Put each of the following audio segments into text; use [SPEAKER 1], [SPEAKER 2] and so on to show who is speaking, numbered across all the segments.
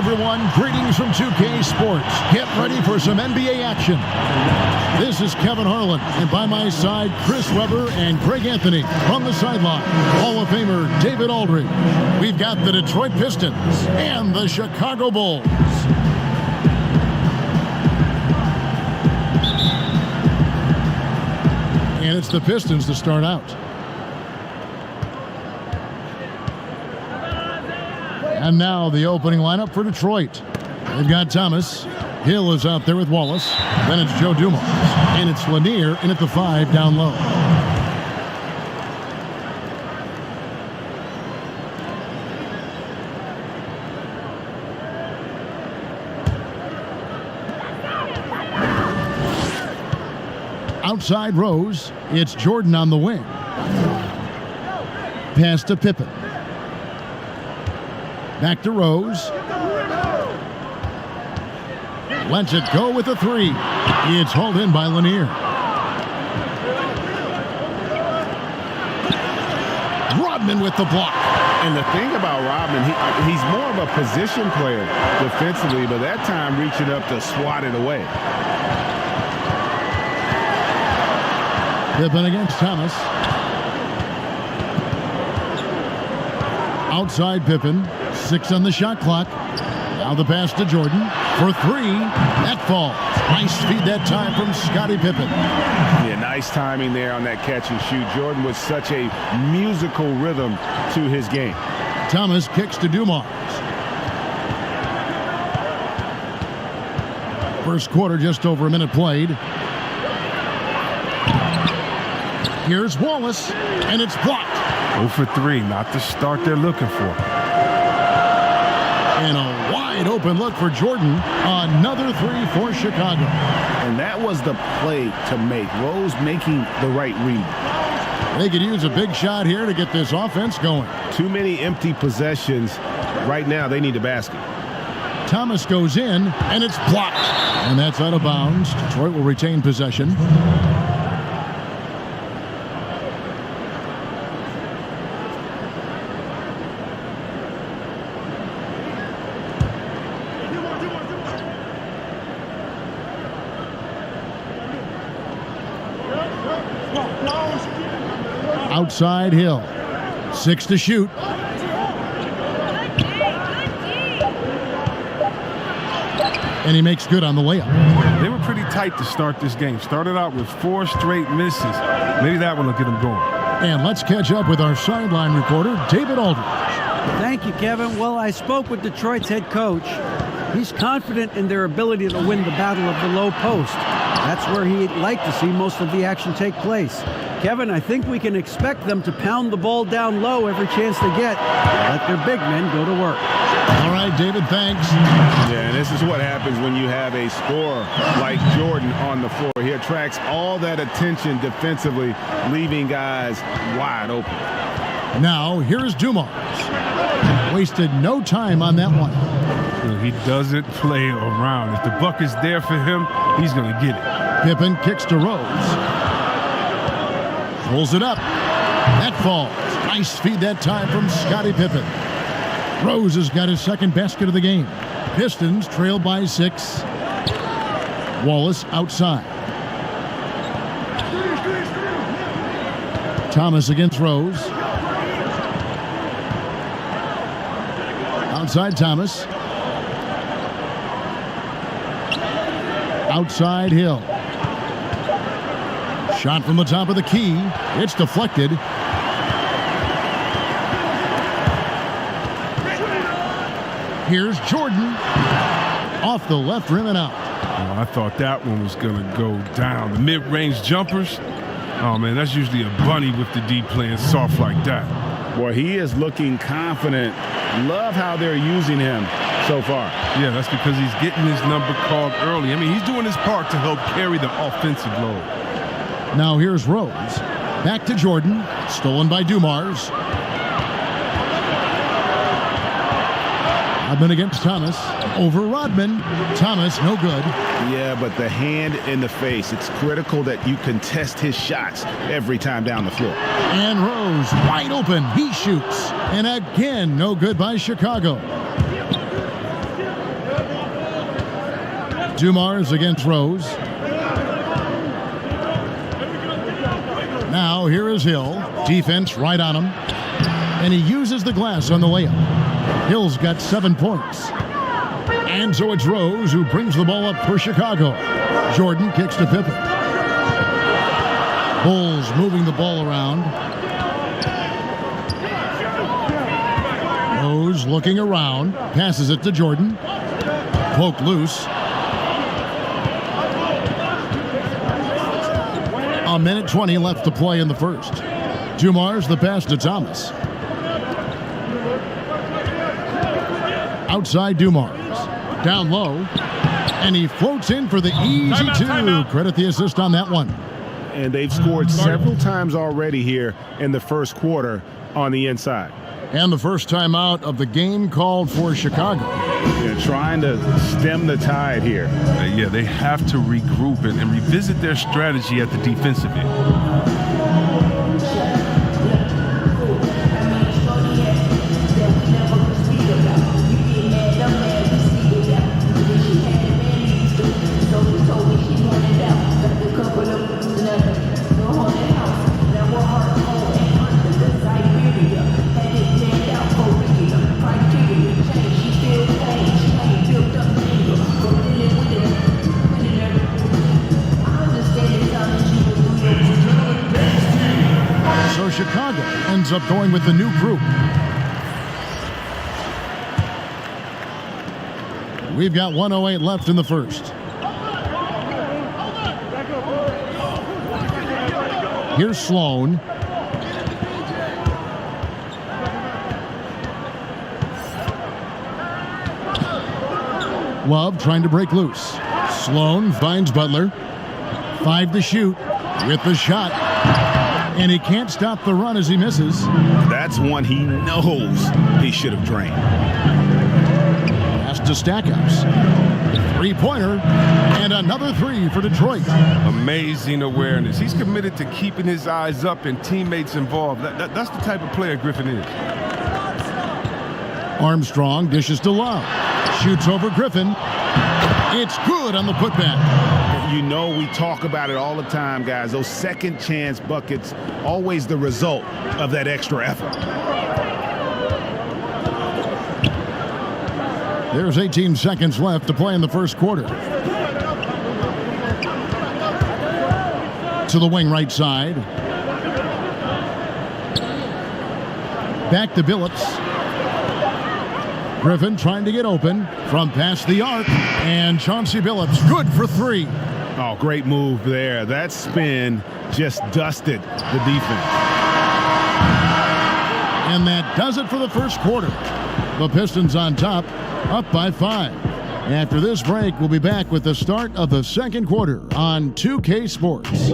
[SPEAKER 1] everyone. Greetings from 2K Sports. Get ready for some NBA action. This is Kevin Harlan, and by my side, Chris Webber and Greg Anthony. From the sideline, Hall of Famer David Aldridge. We've got the Detroit Pistons and the Chicago Bulls. And it's the Pistons to start out. And now the opening lineup for Detroit. They've got Thomas. Hill is out there with Wallace. Then it's Joe Dumars. And it's Lanier in at the 5 down low. Outside Rose. It's Jordan on the wing. Pass to Pippen. Back to Rose. Lets it go with a 3. It's hauled in by Lanier. Rodman with the block.
[SPEAKER 2] And the thing about Rodman, he's more of a position player defensively, but that time reaching up to swat it away.
[SPEAKER 1] Pippen against Thomas. Outside Pippen. 6 on the shot clock. Now the pass to Jordan for 3. That falls. Nice feed that time from Scottie Pippen.
[SPEAKER 2] Yeah, nice timing there on that catch and shoot. Jordan with such a musical rhythm to his game.
[SPEAKER 1] Thomas kicks to Dumars. First quarter, just over a minute played. Here's Wallace, and it's blocked.
[SPEAKER 3] 0 for 3, not the start they're looking for.
[SPEAKER 1] And a wide open look for Jordan. Another 3 for Chicago.
[SPEAKER 2] And that was the play to make. Rose making the right read.
[SPEAKER 1] They could use a big shot here to get this offense going.
[SPEAKER 2] Too many empty possessions. Right now, they need a basket.
[SPEAKER 1] Thomas goes in, and it's blocked. And that's out of bounds. Detroit will retain possession. Outside Hill. 6 to shoot. And he makes good on the layup.
[SPEAKER 3] They were pretty tight to start this game. Started out with 4 straight misses. Maybe that one will get them going.
[SPEAKER 1] And let's catch up with our sideline reporter, David Aldridge.
[SPEAKER 4] Thank you, Kevin. Well, I spoke with Detroit's head coach. He's confident in their ability to win the battle of the low post. That's where he'd like to see most of the action take place. Kevin, I think we can expect them to pound the ball down low every chance they get. Let their big men go to work.
[SPEAKER 1] All right, David, thanks.
[SPEAKER 2] Yeah, and this is what happens when you have a scorer like Jordan on the floor. He attracts all that attention defensively, leaving guys wide open.
[SPEAKER 1] Now, here's Dumars. Wasted no time on that one.
[SPEAKER 3] He doesn't play around. If the buck is there for him, he's going to get it.
[SPEAKER 1] Pippen kicks to Rose. Pulls it up. That falls. Nice feed that time from Scottie Pippen. Rose has got his second basket of the game. Pistons trail by 6. Wallace outside. Thomas against Rose. Outside Thomas. Outside Hill. Shot from the top of the key. It's deflected. Here's Jordan. Off the left rim and out.
[SPEAKER 3] Oh, I thought that one was going to go down. The mid-range jumpers. Oh, man, that's usually a bunny with the D playing soft like that.
[SPEAKER 2] Boy, he is looking confident. Love how they're using him so far.
[SPEAKER 3] Yeah, that's because he's getting his number called early. I mean, he's doing his part to help carry the offensive load.
[SPEAKER 1] Now here's Rose. Back to Jordan. Stolen by Dumars. Rodman against Thomas. Over Rodman. Thomas, no good.
[SPEAKER 2] Yeah, but the hand in the face. It's critical that you contest his shots every time down the floor.
[SPEAKER 1] And Rose wide open. He shoots. And again, no good by Chicago. Dumars against Rose. Now here is Hill. Defense right on him. And he uses the glass on the layup. Hill's got 7 points. And so it's Rose who brings the ball up for Chicago. Jordan kicks to Pippen. Bulls moving the ball around. Rose looking around. Passes it to Jordan. Poked loose. A minute 20 left to play in the first. Dumars the pass to Thomas. Outside Dumars. Down low. And he floats in for the easy two. Credit the assist on that one.
[SPEAKER 2] And they've scored several times already here in the first quarter on the inside.
[SPEAKER 1] And the first time out of the game called for Chicago.
[SPEAKER 2] Trying to stem the tide here.
[SPEAKER 3] Yeah, they have to regroup and revisit their strategy at the defensive end.
[SPEAKER 1] Chicago ends up going with the new group. We've got 1:08 left in the first. Here's Sloan. Love trying to break loose. Sloan finds Butler. 5 to shoot with the shot. And he can't stop the run as he misses.
[SPEAKER 2] That's one he knows he should have drained.
[SPEAKER 1] Pass to Stackhouse. 3-pointer. And another 3 for Detroit.
[SPEAKER 3] Amazing awareness. He's committed to keeping his eyes up and teammates involved. That's the type of player Griffin is.
[SPEAKER 1] Armstrong dishes to Love. Shoots over Griffin. It's good on the putback.
[SPEAKER 2] You know, we talk about it all the time, guys. Those second chance buckets, always the result of that extra effort.
[SPEAKER 1] There's 18 seconds left to play in the first quarter. To the wing right side. Back to Billups. Griffin trying to get open from past the arc. And Chauncey Billups good for 3.
[SPEAKER 2] Oh, great move there. That spin just dusted the defense.
[SPEAKER 1] And that does it for the first quarter. The Pistons on top, up by 5. After this break, we'll be back with the start of the second quarter on 2K Sports.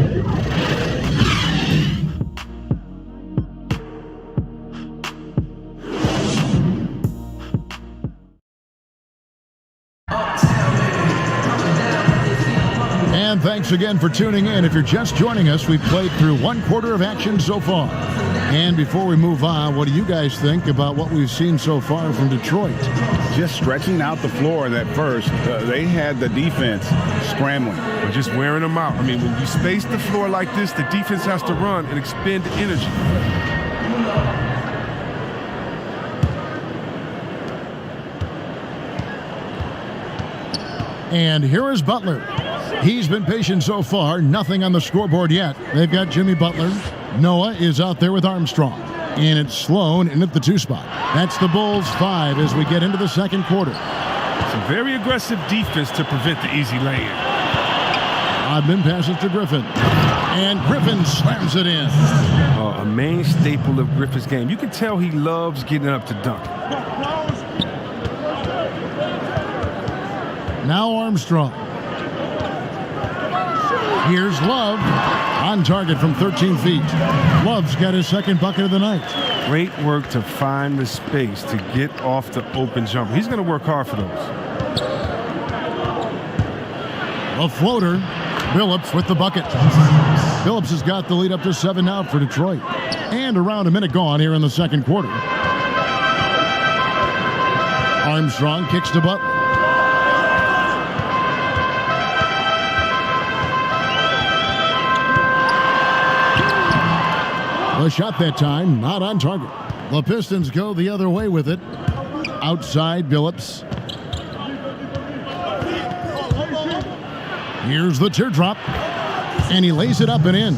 [SPEAKER 1] And thanks again for tuning in. If you're just joining us, we've played through 1 quarter of action so far. And before we move on, what do you guys think about what we've seen so far from Detroit?
[SPEAKER 2] Just stretching out the floor in that first. They had the defense scrambling.
[SPEAKER 3] Or just wearing them out. I mean, when you space the floor like this, the defense has to run and expend energy.
[SPEAKER 1] And here is Butler. He's been patient so far. Nothing on the scoreboard yet. They've got Jimmy Butler. Noah is out there with Armstrong. And it's Sloan in at the 2 spot. That's the Bulls 5 as we get into the second quarter.
[SPEAKER 3] Some very aggressive defense to prevent the easy lay-in.
[SPEAKER 1] Odman passes to Griffin. And Griffin slams it in.
[SPEAKER 3] A main staple of Griffin's game. You can tell he loves getting up to dunk.
[SPEAKER 1] Now Armstrong. Here's Love. On target from 13 feet. Love's got his second bucket of the night.
[SPEAKER 3] Great work to find the space to get off the open jumper. He's going to work hard for those.
[SPEAKER 1] A floater. Billups with the bucket. Billups has got the lead up to 7 now for Detroit. And around a minute gone here in the second quarter. Armstrong kicks to Butler. The shot that time, not on target. The Pistons go the other way with it. Outside Billups. Here's the teardrop. And he lays it up and in.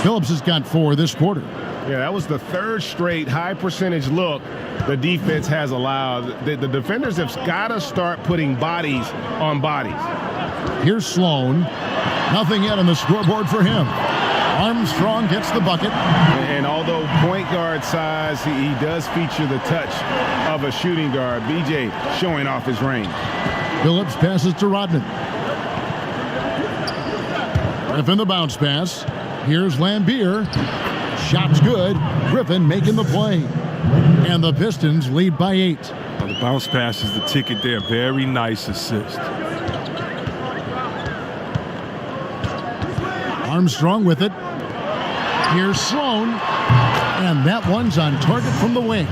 [SPEAKER 1] Billups has got 4 this quarter.
[SPEAKER 2] Yeah, that was the 3rd straight high percentage look the defense has allowed. The defenders have got to start putting bodies on bodies.
[SPEAKER 1] Here's Sloan. Nothing yet on the scoreboard for him. Armstrong gets the bucket.
[SPEAKER 2] And although point guard size, he does feature the touch of a shooting guard. BJ showing off his range.
[SPEAKER 1] Billups passes to Rodman. Griffin the bounce pass. Here's Lambier. Shot's good. Griffin making the play. And the Pistons lead by 8.
[SPEAKER 3] Well, the bounce pass is the ticket there. Very nice assist.
[SPEAKER 1] Armstrong with it. Here's Sloan. And that one's on target from the wing.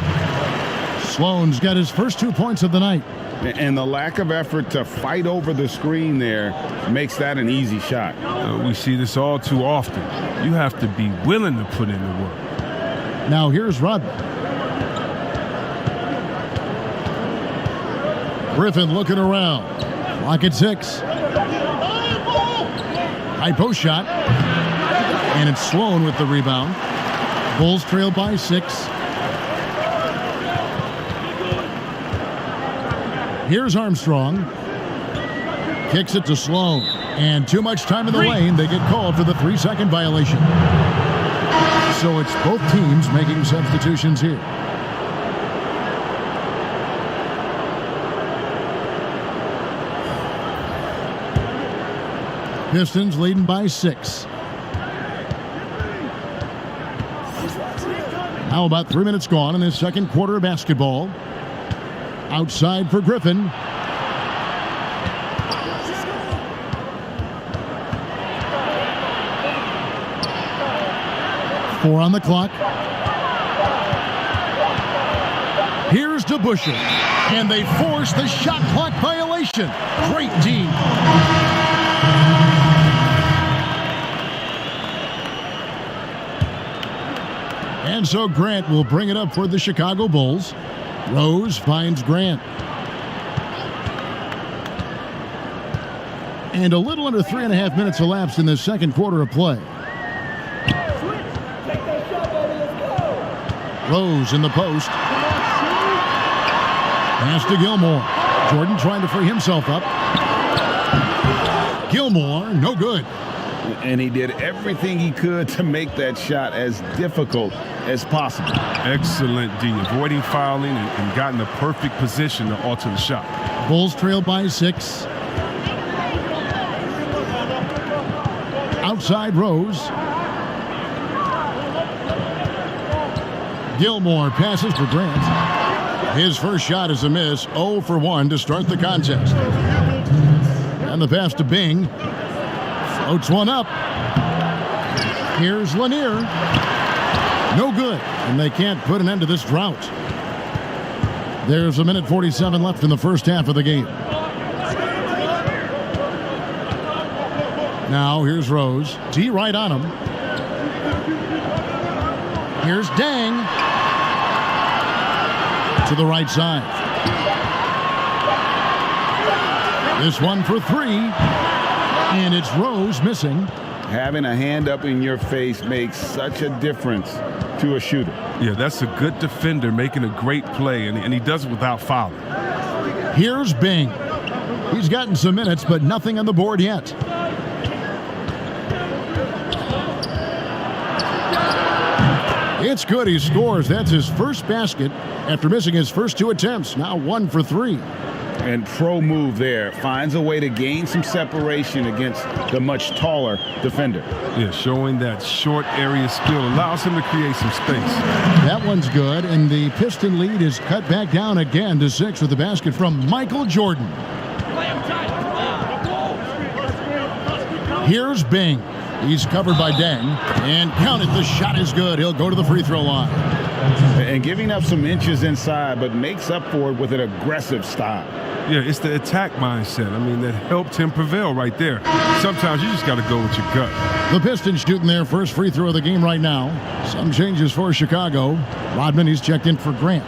[SPEAKER 1] Sloan's got his first 2 points of the night.
[SPEAKER 2] And the lack of effort to fight over the screen there makes that an easy shot.
[SPEAKER 3] We see this all too often. You have to be willing to put in the work.
[SPEAKER 1] Now here's Rodman. Griffin looking around. Clock at 6. High post shot. And it's Sloan with the rebound. Bulls trail by 6. Here's Armstrong. Kicks it to Sloan. And too much time in the lane. They get called for the 3-second violation. So it's both teams making substitutions here. Pistons leading by 6. Now about 3 minutes gone in this second quarter of basketball. Outside for Griffin. Four on the clock. Here's DeBusschere. And they force the shot clock violation. Great team. And so Grant will bring it up for the Chicago Bulls. Rose finds Grant. And a little under 3.5 minutes elapsed in the second quarter of play. Rose in the post. Pass to Gilmore. Jordan trying to free himself up. Gilmore, no good.
[SPEAKER 2] And he did everything he could to make that shot as difficult as possible.
[SPEAKER 3] Excellent D, avoiding fouling and gotten the perfect position to alter the shot.
[SPEAKER 1] Bulls trail by 6. Outside Rose. Gilmore passes for Grant. His first shot is a miss. 0 for 1 to start the contest. And the pass to Bing. Floats one up. Here's Lanier. No good. And they can't put an end to this drought. There's 1:47 left in the first half of the game. Now here's Rose. T right on him. Here's Dang. To the right side. This one for 3. And it's Rose missing.
[SPEAKER 2] Having a hand up in your face makes such a difference to a shooter.
[SPEAKER 3] Yeah, that's a good defender making a great play, and he does it without fouling.
[SPEAKER 1] Here's Bing. He's gotten some minutes, but nothing on the board yet. It's good. He scores. That's his first basket after missing his first 2 attempts. Now 1 for 3.
[SPEAKER 2] And pro move there. Finds a way to gain some separation against the much taller defender.
[SPEAKER 3] Yeah, showing that short area skill allows him to create some space.
[SPEAKER 1] That one's good, and the Piston lead is cut back down again to 6 with the basket from Michael Jordan. Here's Bing. He's covered by Deng. And count it, the shot is good. He'll go to the free throw line.
[SPEAKER 2] and giving up some inches inside, but makes up for it with an aggressive style.
[SPEAKER 3] Yeah, it's the attack mindset. I mean, that helped him prevail right there. Sometimes you just got to go with your gut.
[SPEAKER 1] The Pistons shooting their first free throw of the game right now. Some changes for Chicago. Rodman, he's checked in for Grant.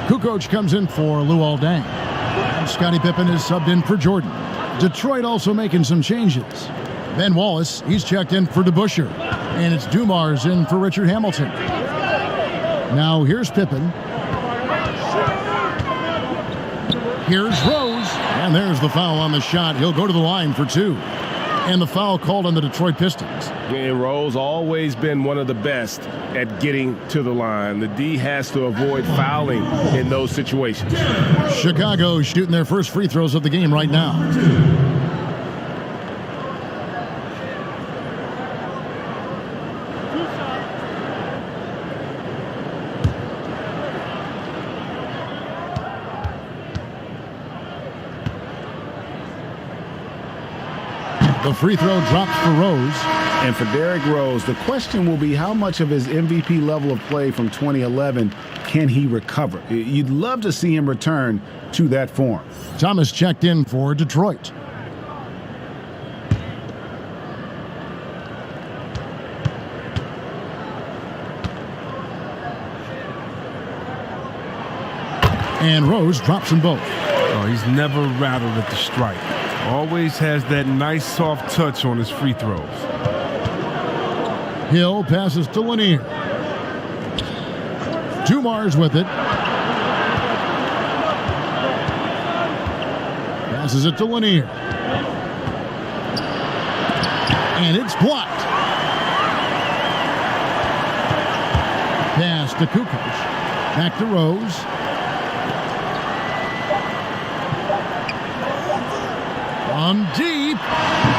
[SPEAKER 1] Kukoc comes in for Luol Deng. And Scottie Pippen is subbed in for Jordan. Detroit also making some changes. Ben Wallace, he's checked in for DeBusschere. And it's Dumars in for Richard Hamilton. Now here's Pippen. Here's Rose, and there's the foul on the shot. He'll go to the line for 2. And the foul called on the Detroit Pistons.
[SPEAKER 2] And Rose always been one of the best at getting to the line. The D has to avoid fouling in those situations.
[SPEAKER 1] Chicago shooting their first free throws of the game right now. The free throw drops for Rose.
[SPEAKER 2] And for Derrick Rose, the question will be how much of his MVP level of play from 2011 can he recover? You'd love to see him return to that form.
[SPEAKER 1] Thomas checked in for Detroit. And Rose drops them both.
[SPEAKER 3] Oh, he's never rattled at the strike. Always has that nice soft touch on his free throws.
[SPEAKER 1] Hill passes to Lanier. Dumars with it. Passes it to Lanier. And it's blocked. Pass to Kukoc. Back to Rose. From deep.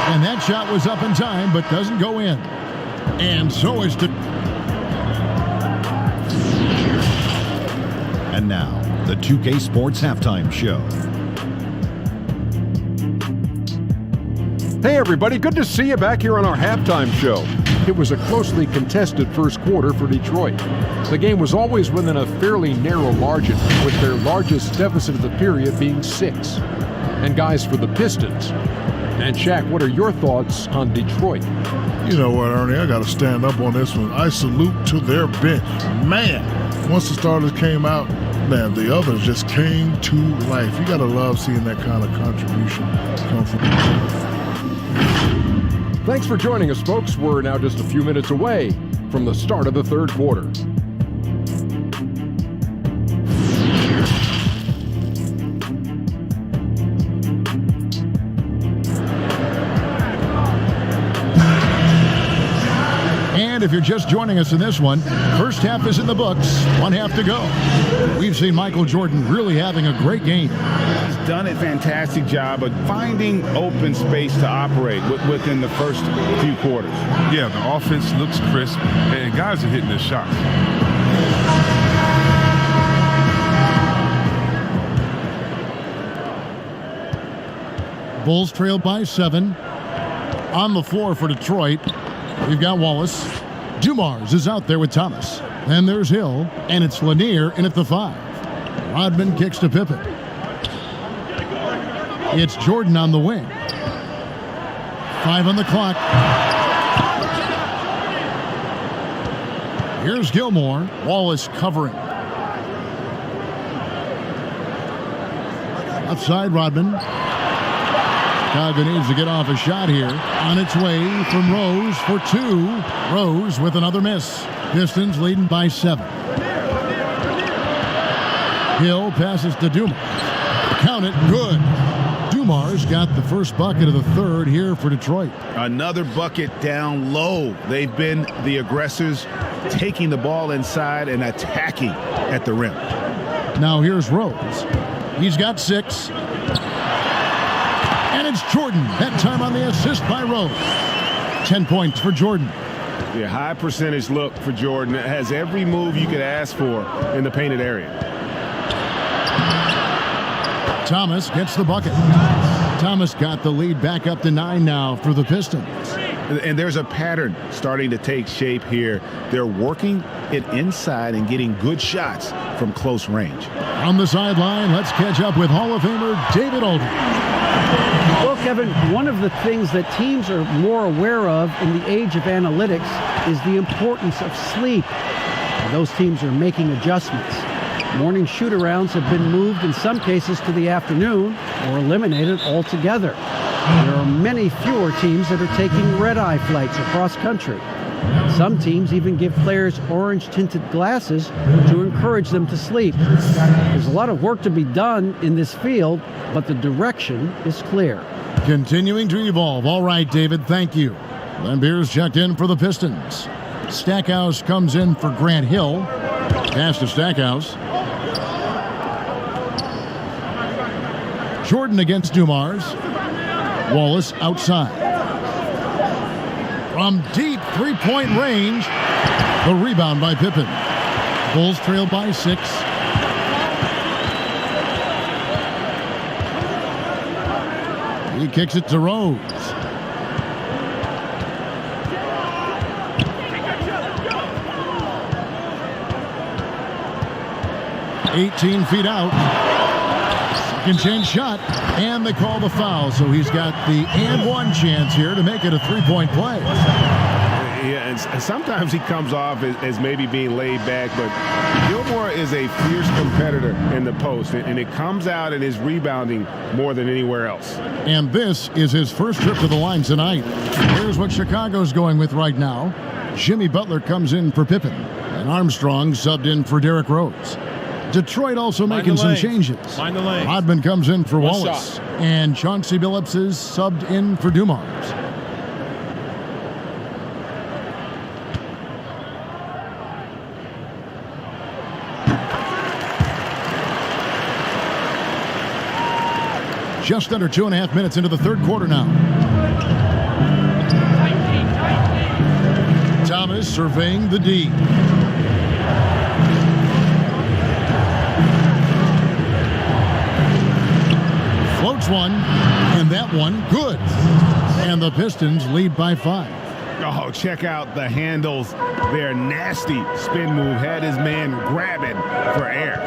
[SPEAKER 1] And that shot was up in time, but doesn't go in. And so is the...
[SPEAKER 5] And now, the 2K Sports Halftime Show.
[SPEAKER 6] Hey everybody, good to see you back here on our halftime show. It was a closely contested first quarter for Detroit. The game was always within a fairly narrow margin, with their largest deficit of the period being 6. And guys, for the Pistons. And Shaq, what are your thoughts on Detroit?
[SPEAKER 7] You know what, Ernie, I got to stand up on this one. I salute to their bench. Man, once the starters came out, man, the others just came to life. You got to love seeing that kind of contribution come from
[SPEAKER 6] Thanks for joining us, folks. We're now just a few minutes away from the start of the third quarter.
[SPEAKER 1] And if you're just joining us in this one, first half is in the books, 1 half to go. We've seen Michael Jordan really having a great game.
[SPEAKER 2] He's done a fantastic job of finding open space to operate within the first few quarters.
[SPEAKER 3] Yeah, the offense looks crisp, and guys are hitting their shots.
[SPEAKER 1] Bulls trailed by 7. On the floor for Detroit, we've got Wallace. Dumars is out there with Thomas. Then there's Hill, and it's Lanier in at the 5. Rodman kicks to Pippen. It's Jordan on the wing. 5 on the clock. Here's Gilmore. Wallace covering. Outside Rodman. Chicago needs to get off a shot here. On its way from Rose for 2. Rose with another miss. Pistons leading by 7. Hill passes to Dumars. Count it, good. Dumars got the first bucket of the third here for Detroit.
[SPEAKER 2] Another bucket down low. They've been the aggressors, taking the ball inside and attacking at the rim.
[SPEAKER 1] Now here's Rose. He's got 6. And it's Jordan. That time on the assist by Rose. 10 points for Jordan.
[SPEAKER 2] Yeah, high percentage look for Jordan. It has every move you could ask for in the painted area.
[SPEAKER 1] Thomas gets the bucket. Thomas got the lead back up to 9 now for the Pistons.
[SPEAKER 2] And there's a pattern starting to take shape here. They're working it inside and getting good shots from close range.
[SPEAKER 1] On the sideline, let's catch up with Hall of Famer David Aldridge.
[SPEAKER 4] Well, Kevin, one of the things that teams are more aware of in the age of analytics is the importance of sleep. And those teams are making adjustments. Morning shoot-arounds have been moved in some cases to the afternoon or eliminated altogether. There are many fewer teams that are taking red-eye flights across country. Some teams even give players orange-tinted glasses to encourage them to sleep. There's a lot of work to be done in this field, but the direction is clear.
[SPEAKER 1] Continuing to evolve. All right, David, thank you. Lambeer's checked in for the Pistons. Stackhouse comes in for Grant Hill. Pass to Stackhouse. Jordan against Dumars. Wallace outside. From deep three-point range, the rebound by Pippen. Bulls trail by 6. He kicks it to Rose. "18 feet out. Second chance shot, and they call the foul. So he's got the and one chance here to make it a three-point play.
[SPEAKER 2] Yeah, and sometimes he comes off as maybe being laid back, but Gilmore is a fierce competitor in the post, and it comes out in his rebounding more than anywhere else.
[SPEAKER 1] And this is his first trip to the line tonight. Here's what Chicago's going with right now. Jimmy Butler comes in for Pippen, and Armstrong subbed in for Derrick Rose. Detroit also making some changes. Rodman comes in for Wallace, and Chauncey Billups is subbed in for Dumars. Just under 2.5 minutes into the third quarter now. Thomas surveying the D. Floats one, and that one good. And the Pistons lead by 5.
[SPEAKER 2] Oh, check out the handles. Their nasty spin move had his man grabbing for air.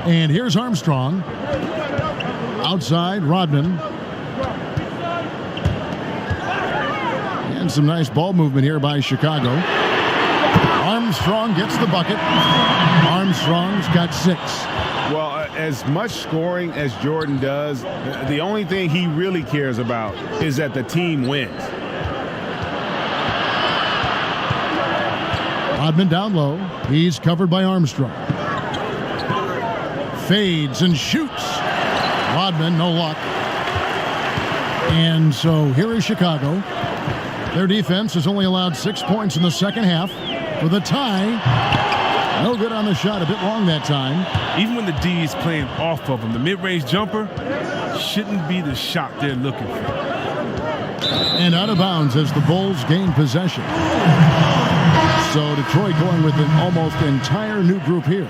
[SPEAKER 1] And here's Armstrong. Outside, Rodman. And some nice ball movement here by Chicago. Armstrong gets the bucket. Armstrong's got 6.
[SPEAKER 2] Well, as much scoring as Jordan does, the only thing he really cares about is that the team wins.
[SPEAKER 1] Rodman down low. He's covered by Armstrong. Fades and shoots. Rodman, no luck. And so here is Chicago. Their defense has only allowed 6 points in the second half for the tie. No good on the shot, a bit long that time.
[SPEAKER 3] Even when the D is playing off of him, the mid-range jumper shouldn't be the shot they're looking for.
[SPEAKER 1] And out of bounds as the Bulls gain possession. So Detroit going with an almost entire new group here.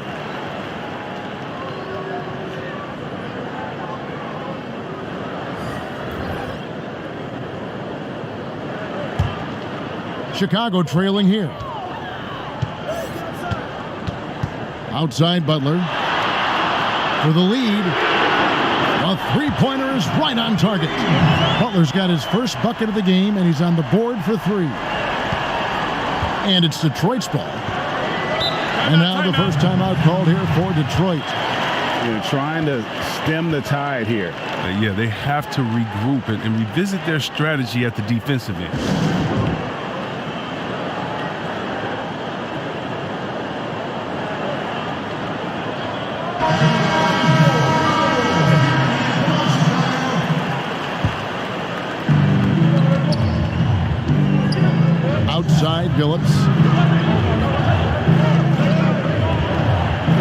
[SPEAKER 1] Chicago trailing here. Outside Butler for the lead. A three-pointer is right on target. Butler's got his first bucket of the game, and he's on the board for 3. And it's Detroit's ball. And now the first timeout called here for Detroit.
[SPEAKER 2] They're trying to stem the tide here.
[SPEAKER 3] Yeah, they have to regroup and revisit their strategy at the defensive end.
[SPEAKER 1] Outside Billups.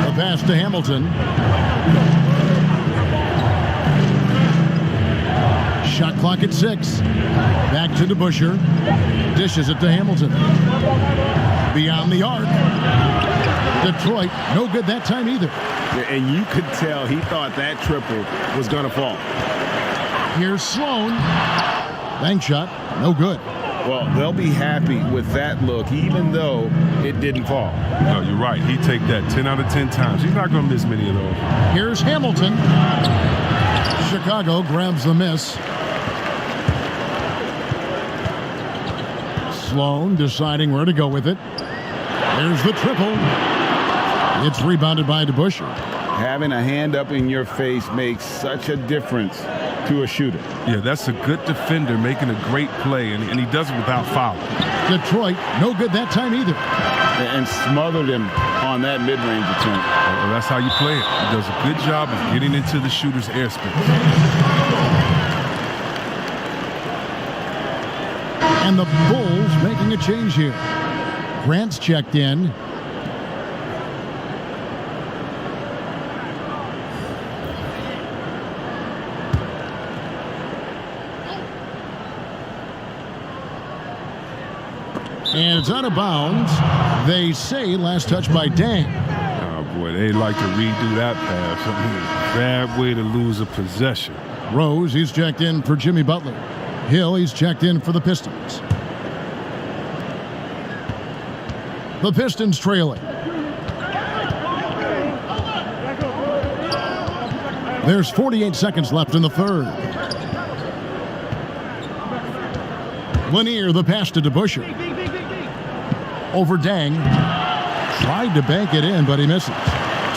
[SPEAKER 1] The pass to Hamilton. Shot clock at 6. Back to DeBusschere. Dishes it to Hamilton. Beyond the arc. Detroit, no good that time either.
[SPEAKER 2] And you could tell he thought that triple was going to fall.
[SPEAKER 1] Here's Sloan. Bank shot, no good.
[SPEAKER 2] Well, they'll be happy with that look, even though it didn't fall.
[SPEAKER 3] No, you're right. He'd take that 10 out of 10 times. He's not going to miss many of those.
[SPEAKER 1] Here's Hamilton. Chicago grabs the miss. Sloan deciding where to go with it. There's the triple. It's rebounded by DeBusschere.
[SPEAKER 2] Having a hand up in your face makes such a difference to a shooter.
[SPEAKER 3] Yeah, that's a good defender making a great play, and he does it without fouling.
[SPEAKER 1] Detroit, no good that time either.
[SPEAKER 2] And smothered him on that mid-range attempt.
[SPEAKER 3] Well, that's how you play it. He does a good job of getting into the shooter's airspace.
[SPEAKER 1] And the Bulls making a change here. Grant's checked in. And it's out of bounds. They say last touch by Dang.
[SPEAKER 3] Oh, boy, they like to redo that pass. I mean, bad way to lose a possession.
[SPEAKER 1] Rose, he's checked in for Jimmy Butler. Hill, he's checked in for the Pistons. The Pistons trailing. There's 48 seconds left in the third. Lanier, the pass to DeBusschere. Over Dang. Tried to bank it in, but he misses.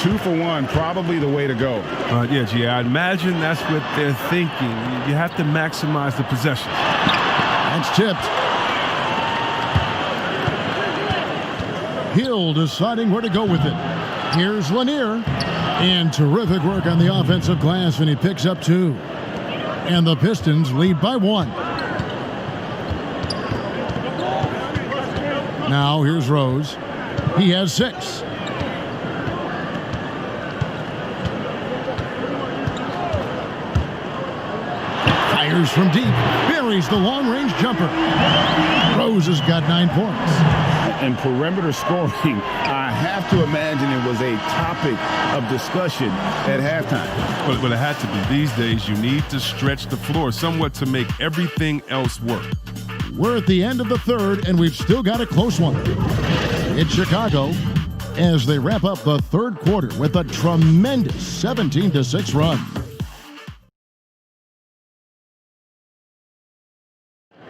[SPEAKER 2] 2 for 1, probably the way to go.
[SPEAKER 3] Yeah, G, I imagine that's what they're thinking. You have to maximize the possession.
[SPEAKER 1] That's tipped. Hill deciding where to go with it. Here's Lanier. And terrific work on the offensive glass, and he picks up 2. And the Pistons lead by 1. Now here's Rose. He has 6. Fires from deep. Buries the long-range jumper. Rose has got 9 points.
[SPEAKER 2] And perimeter scoring, I have to imagine it was a topic of discussion at halftime.
[SPEAKER 3] But it had to be. These days, you need to stretch the floor somewhat to make everything else work.
[SPEAKER 1] We're at the end of the third, and we've still got a close one. It's Chicago as they wrap up the third quarter with a tremendous 17-6 run.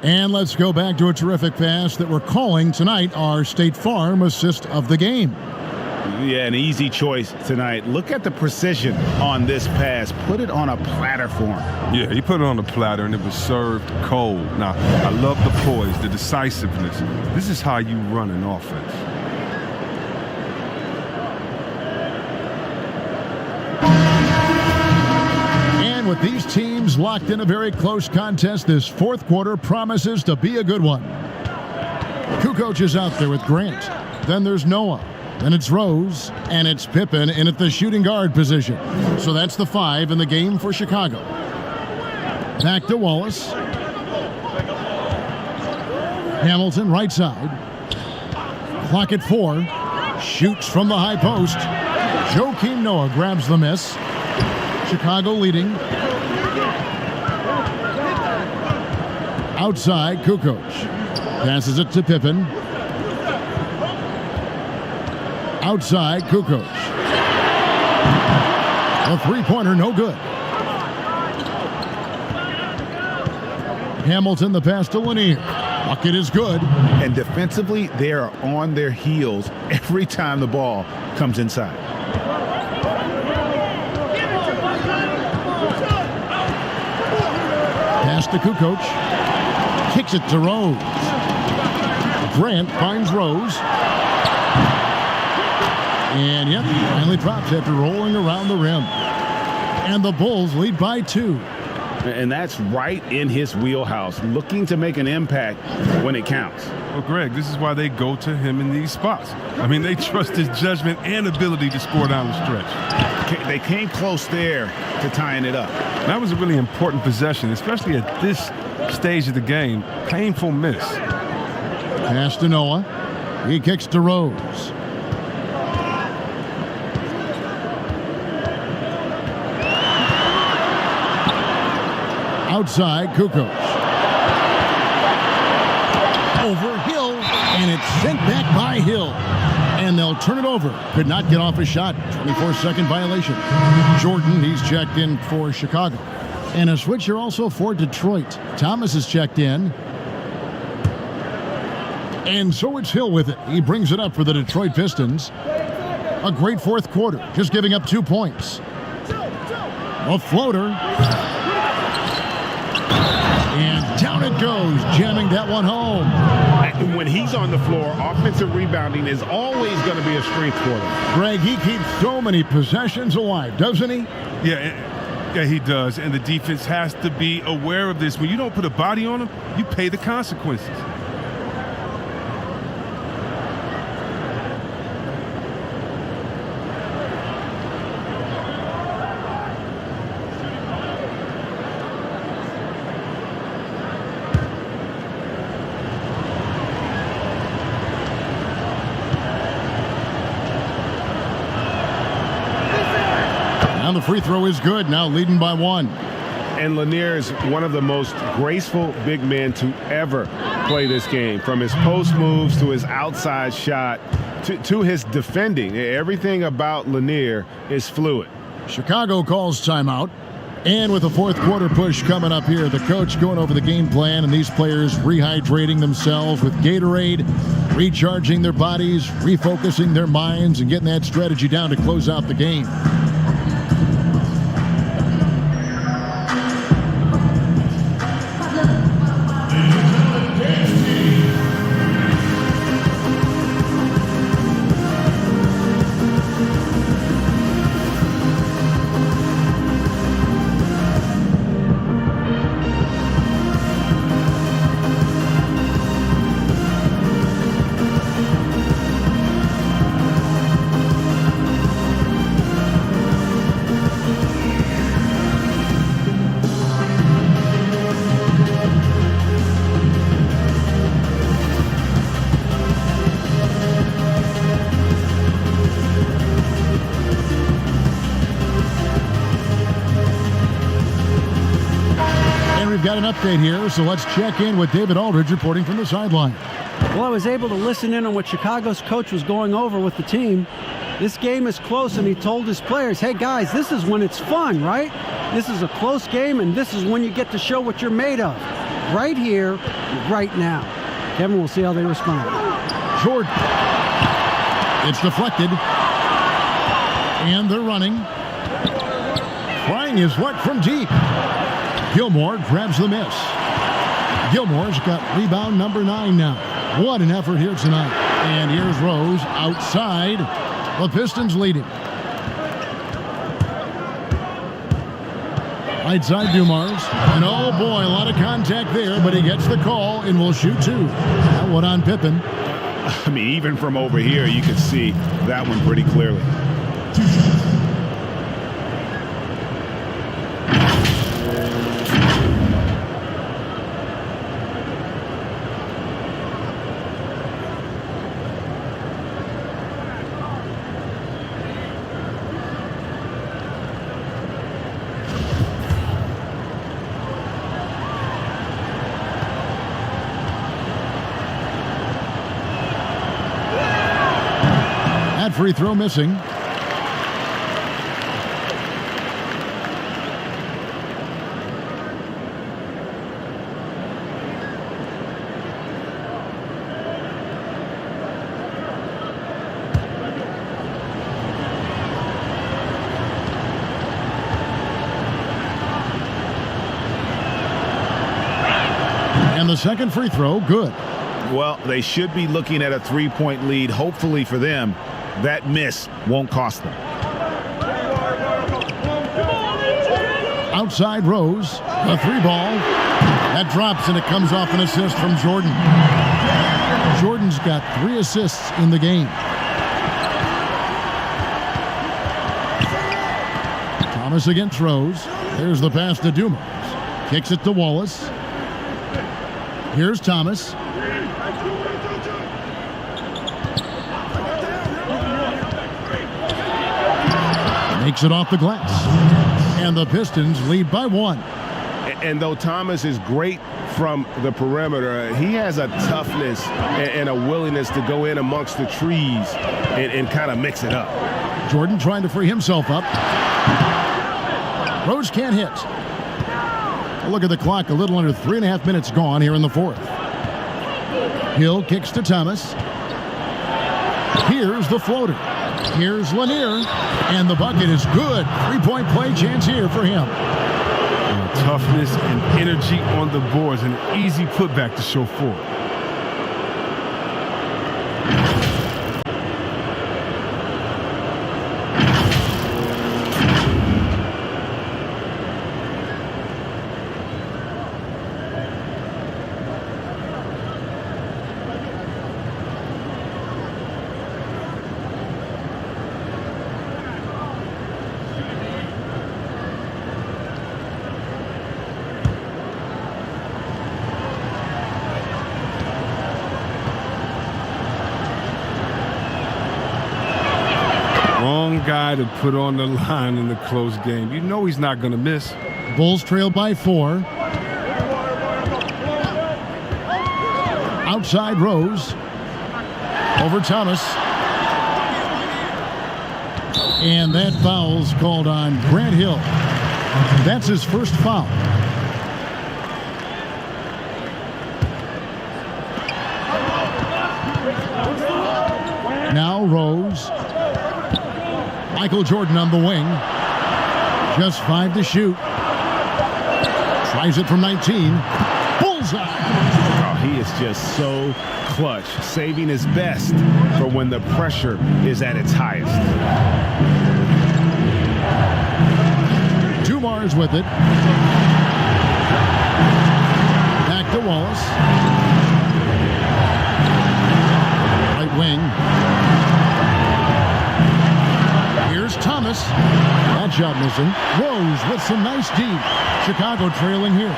[SPEAKER 1] And let's go back to a terrific pass that we're calling tonight our State Farm assist of the game.
[SPEAKER 2] Yeah, an easy choice tonight. Look at the precision on this pass. Put it on a platter for him.
[SPEAKER 3] Yeah, he put it on a platter, and it was served cold. Now, I love the poise, the decisiveness. This is how you run an offense.
[SPEAKER 1] And with these teams locked in a very close contest, this fourth quarter promises to be a good one. Kukoc is out there with Grant. Then there's Noah. Then it's Rose, and it's Pippen in at the shooting guard position. So that's the 5 in the game for Chicago. Back to Wallace. Hamilton, right side. Clock at 4. Shoots from the high post. Joakim Noah grabs the miss. Chicago leading. Outside, Kukoc. Passes it to Pippen. Outside, Kukoc. A three-pointer, no good. Hamilton, the pass to Lanier. Bucket is good.
[SPEAKER 2] And defensively, they are on their heels every time the ball comes inside.
[SPEAKER 1] Pass to Kukoc. Kicks it to Rose. Grant finds Rose. And yep, finally drops after rolling around the rim. And the Bulls lead by 2.
[SPEAKER 2] And that's right in his wheelhouse, looking to make an impact when it counts.
[SPEAKER 3] Well, Greg, this is why they go to him in these spots. I mean, they trust his judgment and ability to score down the stretch.
[SPEAKER 2] They came close there to tying it up.
[SPEAKER 3] That was a really important possession, especially at this stage of the game. Painful miss.
[SPEAKER 1] Pass to Noah. He kicks to Rose. Outside, Kukoc. over Hill, and it's sent back by Hill. And they'll turn it over. Could not get off a shot. 24-second violation. Jordan, he's checked in for Chicago. And a switcher also for Detroit. Thomas is checked in. And so it's Hill with it. He brings it up for the Detroit Pistons. A great fourth quarter, just giving up 2 points. A floater. And down it goes, jamming that one home.
[SPEAKER 2] When he's on the floor, offensive rebounding is always going to be a strength for them.
[SPEAKER 1] Greg, he keeps so many possessions alive, doesn't he?
[SPEAKER 3] Yeah, he does. And the defense has to be aware of this. When you don't put a body on him, you pay the consequences.
[SPEAKER 1] And the free throw is good, now leading by 1.
[SPEAKER 2] And Lanier is one of the most graceful big men to ever play this game. From his post moves to his outside shot to his defending. Everything about Lanier is fluid.
[SPEAKER 1] Chicago calls timeout. And with the fourth quarter push coming up here, the coach going over the game plan and these players rehydrating themselves with Gatorade, recharging their bodies, refocusing their minds, and getting that strategy down to close out the game. Got an update here, so let's check in with David Aldridge reporting from the sideline.
[SPEAKER 4] Well, I was able to listen in on what Chicago's coach was going over with the team. This game is close, and he told his players, hey, guys, this is when it's fun, right? This is a close game, and this is when you get to show what you're made of. Right here, right now. Kevin, we'll see how they respond.
[SPEAKER 1] Jordan. It's deflected. And they're running. Trying his luck from deep. Gilmore grabs the miss. Gilmore's got rebound number 9 now. What an effort here tonight. And here's Rose outside. The Pistons leading. Right side Dumars. And oh boy, a lot of contact there, but he gets the call and will shoot 2. That one on Pippen.
[SPEAKER 2] I mean, even from over here, you can see that one pretty clearly.
[SPEAKER 1] Free throw missing. And the second free throw, good.
[SPEAKER 8] Well, they should be looking at a 3-point lead, hopefully for them. That miss won't cost them.
[SPEAKER 1] Outside Rose, a 3-ball. That drops and it comes off an assist from Jordan. Jordan's got 3 assists in the game. Thomas against Rose. There's the pass to Dumars. Kicks it to Wallace. Here's Thomas. Makes it off the glass. And the Pistons lead by 1.
[SPEAKER 2] And though Thomas is great from the perimeter. He has a toughness and a willingness to go in amongst the trees and kind of mix it up.
[SPEAKER 1] Jordan trying to free himself up. Rose can't hit. Look at the clock, a little under 3.5 minutes gone here in the fourth. Hill kicks to Thomas. Here's the floater. Here's Lanier, and the bucket is good. 3-point play chance here for him.
[SPEAKER 3] Toughness and energy on the boards, and an easy putback to show forward. Guy to put on the line in the close game. You know he's not going to miss.
[SPEAKER 1] Bulls trail by 4. Outside Rose. Over Thomas. And that foul's called on Grant Hill. That's his first foul. Now Rose. Michael Jordan on the wing. Just 5 to shoot. Tries it from 19. Bullseye.
[SPEAKER 2] Oh, he is just so clutch, saving his best for when the pressure is at its highest.
[SPEAKER 1] Dumars with it. Back to Wallace. Right wing. Here's Thomas. That shot missing. Rose with some nice D. Chicago trailing here.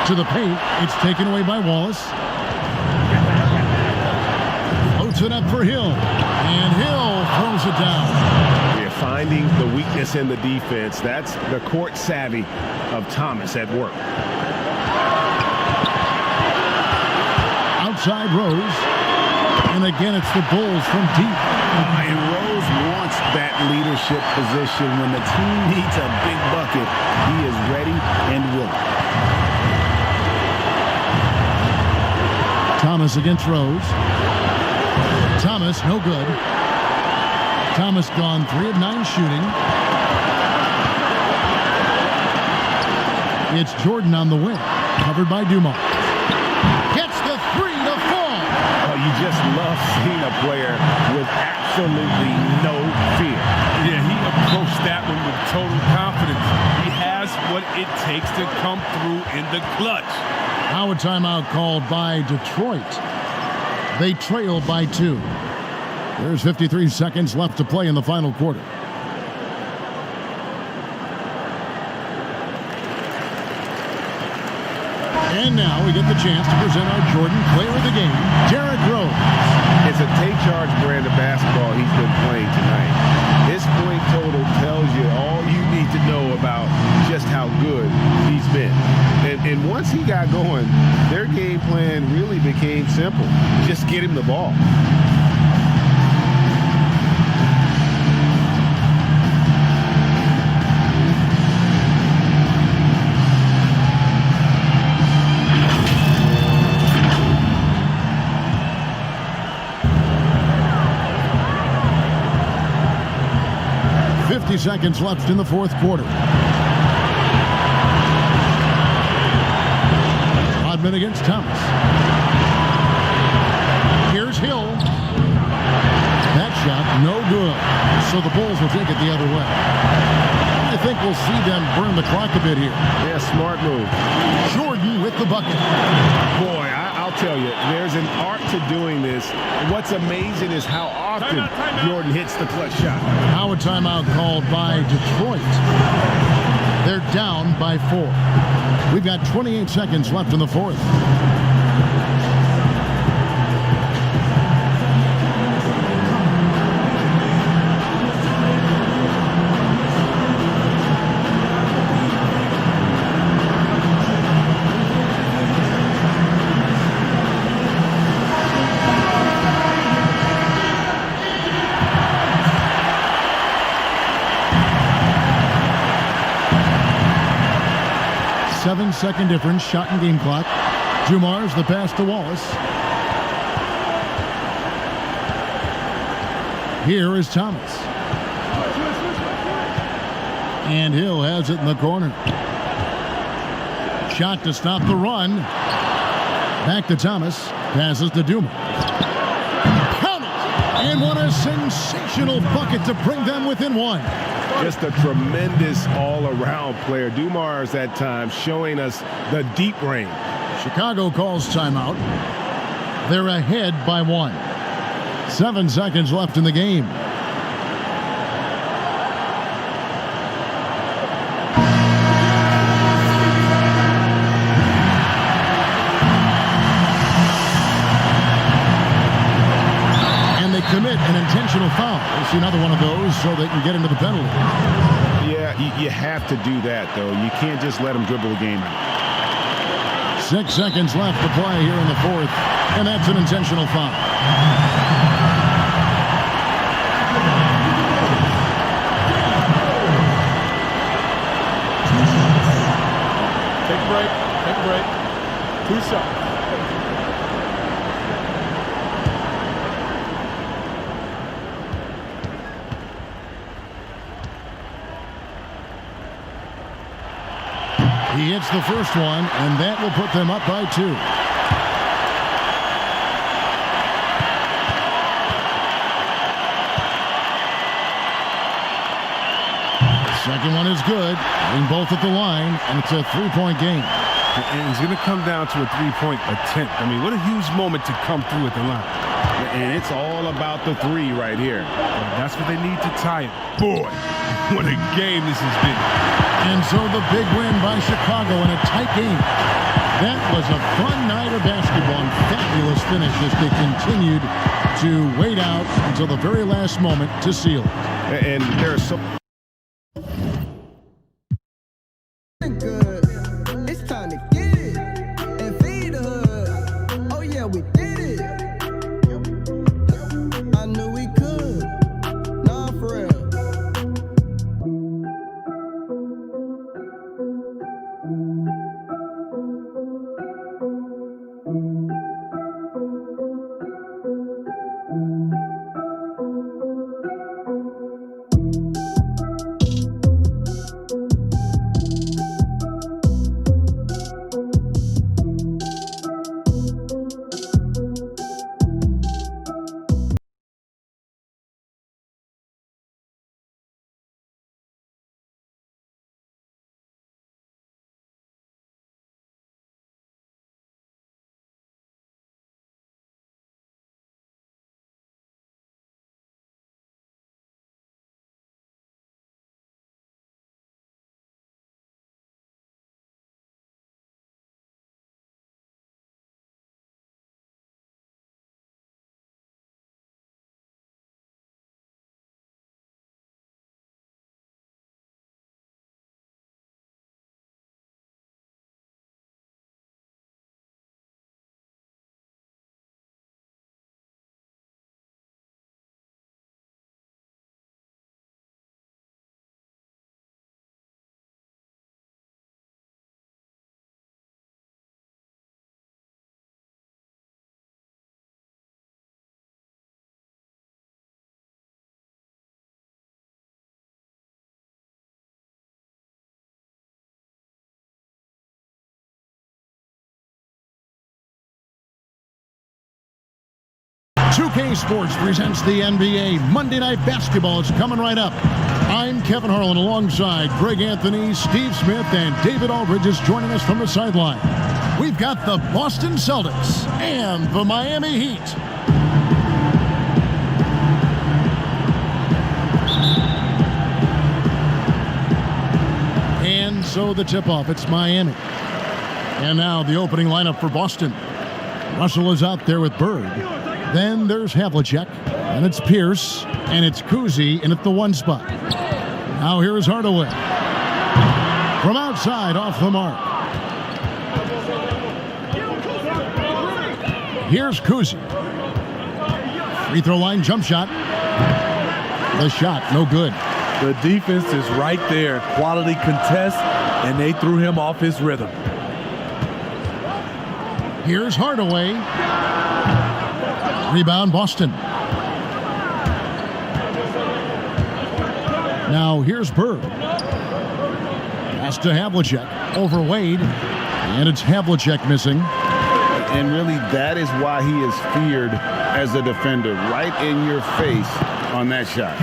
[SPEAKER 1] To the paint. It's taken away by Wallace. Floats it up for Hill. And Hill throws it down.
[SPEAKER 2] You're finding the weakness in the defense. That's the court savvy of Thomas at work.
[SPEAKER 1] Outside Rose. And again, it's the Bulls from deep.
[SPEAKER 8] And Rose wants that leadership position. When the team needs a big bucket, he is ready and willing.
[SPEAKER 1] Thomas against Rose. Thomas, no good. Thomas gone 3 of 9 shooting. It's Jordan on the wing. Covered by Dumars. Gets the 3 to fall.
[SPEAKER 2] Oh, you just love seeing a player with absolutely no fear.
[SPEAKER 3] Yeah, he approached that one with total confidence. He has what it takes to come through in the clutch.
[SPEAKER 1] Now a timeout called by Detroit. They trail by 2. There's 53 seconds left to play in the final quarter. And now we get the chance to present our Jordan Player of the Game, Derrick Rose.
[SPEAKER 2] It's a take charge brand of basketball he's been playing tonight. His point total tells you all you need to know about just how good he's been. And once he got going, their game plan really became simple. Just get him the ball.
[SPEAKER 1] Seconds left in the fourth quarter. Rodman against Thomas. Here's Hill. That shot, no good. So the Bulls will take it the other way. I think we'll see them burn the clock a bit here.
[SPEAKER 2] Yeah, smart move.
[SPEAKER 1] Jordan with the bucket.
[SPEAKER 2] Boy, I'll tell you, there's an art to doing this. What's amazing is how often Jordan hits the clutch shot.
[SPEAKER 1] Now a timeout called by Detroit. They're down by 4. We've got 28 seconds left in the fourth. 5-second difference, shot and game clock. Dumars the pass to Wallace. Here is Thomas. And Hill has it in the corner. Shot to stop the run. Back to Thomas. Passes to Dumars. Count it! And what a sensational bucket to bring them within one.
[SPEAKER 2] Just a tremendous all-around player. Dumars at times showing us the deep range.
[SPEAKER 1] Chicago calls timeout. They're ahead by 1. 7 seconds left in the game. And they commit an intentional foul. We'll see another one of those so they can get into the penalty.
[SPEAKER 2] Yeah, you have to do that, though. You can't just let them dribble the game out.
[SPEAKER 1] 6 seconds left to play here in the fourth, and that's an intentional foul.
[SPEAKER 9] Take a break. 2 shots.
[SPEAKER 1] He hits the first one, and that will put them up by 2. The second one is good. Being both at the line, and it's a 3-point game.
[SPEAKER 3] And it's going to come down to a 3-point attempt. I mean, what a huge moment to come through at the line.
[SPEAKER 2] And it's all about the 3 right here.
[SPEAKER 3] That's what they need to tie it. Boy, what a game this has been.
[SPEAKER 1] And so the big win by Chicago in a tight game. That was a fun night of basketball and fabulous finish as they continued to wait out until the very last moment to seal it.
[SPEAKER 2] And there's so...
[SPEAKER 10] It's time to get it and feed the hood. Oh yeah, we did it. I knew we could. Nah, for real.
[SPEAKER 1] .2K Sports presents the NBA Monday Night Basketball. It's coming right up. I'm Kevin Harlan alongside Greg Anthony, Steve Smith, and David Aldridge is joining us from the sideline. We've got the Boston Celtics and the Miami Heat. And so the tip-off, it's Miami. And now the opening lineup for Boston. Russell is out there with Bird. Then there's Havlicek, and it's Pierce, and it's Cousy in at the 1 spot. Now here's Hardaway. From outside, off the mark. Here's Cousy. Free throw line jump shot. The shot, no good.
[SPEAKER 9] The defense is right there. Quality contest, and they threw him off his rhythm.
[SPEAKER 1] Here's Hardaway. Rebound, Boston. Now here's Bird. Pass to Havlicek. Over Wade. And it's Havlicek missing.
[SPEAKER 8] And really, that is why he is feared as a defender. Right in your face on that shot.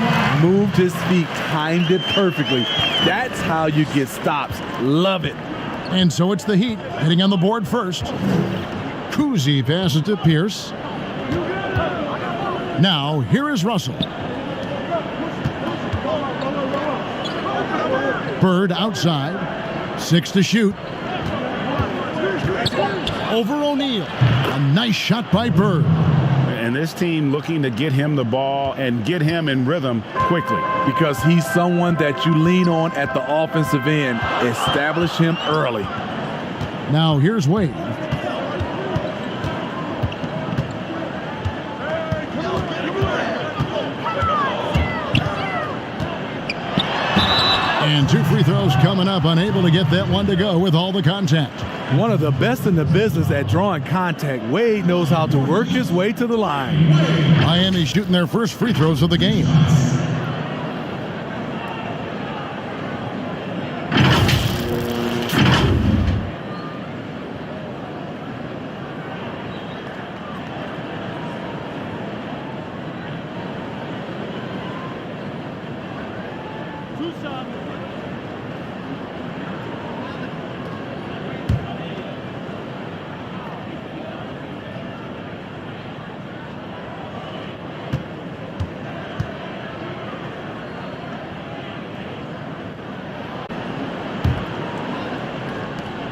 [SPEAKER 11] Moved his feet, timed it perfectly. That's how you get stops. Love it.
[SPEAKER 1] And so it's the Heat hitting on the board first. Kuzi passes to Pierce. Now, here is Russell. Bird outside. 6 to shoot. Over O'Neal. A nice shot by Bird.
[SPEAKER 8] And this team looking to get him the ball and get him in rhythm quickly.
[SPEAKER 11] Because he's someone that you lean on at the offensive end. Establish him early.
[SPEAKER 1] Now here's Wade. And 2 free throws coming up, unable to get that one to go with all the contact.
[SPEAKER 11] One of the best in the business at drawing contact. Wade knows how to work his way to the line.
[SPEAKER 1] Miami shooting their first free throws of the game.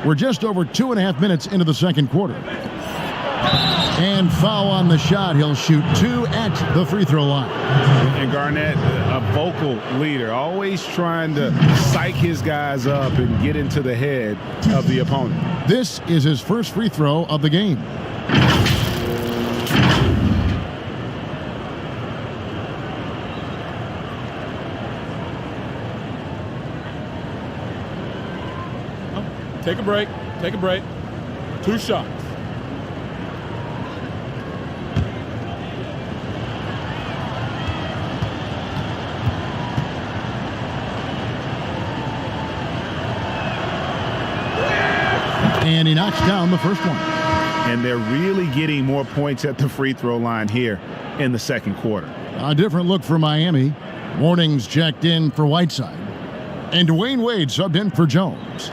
[SPEAKER 1] We're just over 2.5 minutes into the second quarter. And foul on the shot. He'll shoot 2 at the free throw line.
[SPEAKER 2] And Garnett, a vocal leader, always trying to psych his guys up and get into the head of the opponent.
[SPEAKER 1] This is his first free throw of the game.
[SPEAKER 9] Take a break. Take a break. 2 shots.
[SPEAKER 1] And he knocks down the first one.
[SPEAKER 2] And they're really getting more points at the free throw line here in the second quarter.
[SPEAKER 1] A different look for Miami. Warnings checked in for Whiteside. And Dwayne Wade subbed in for Jones.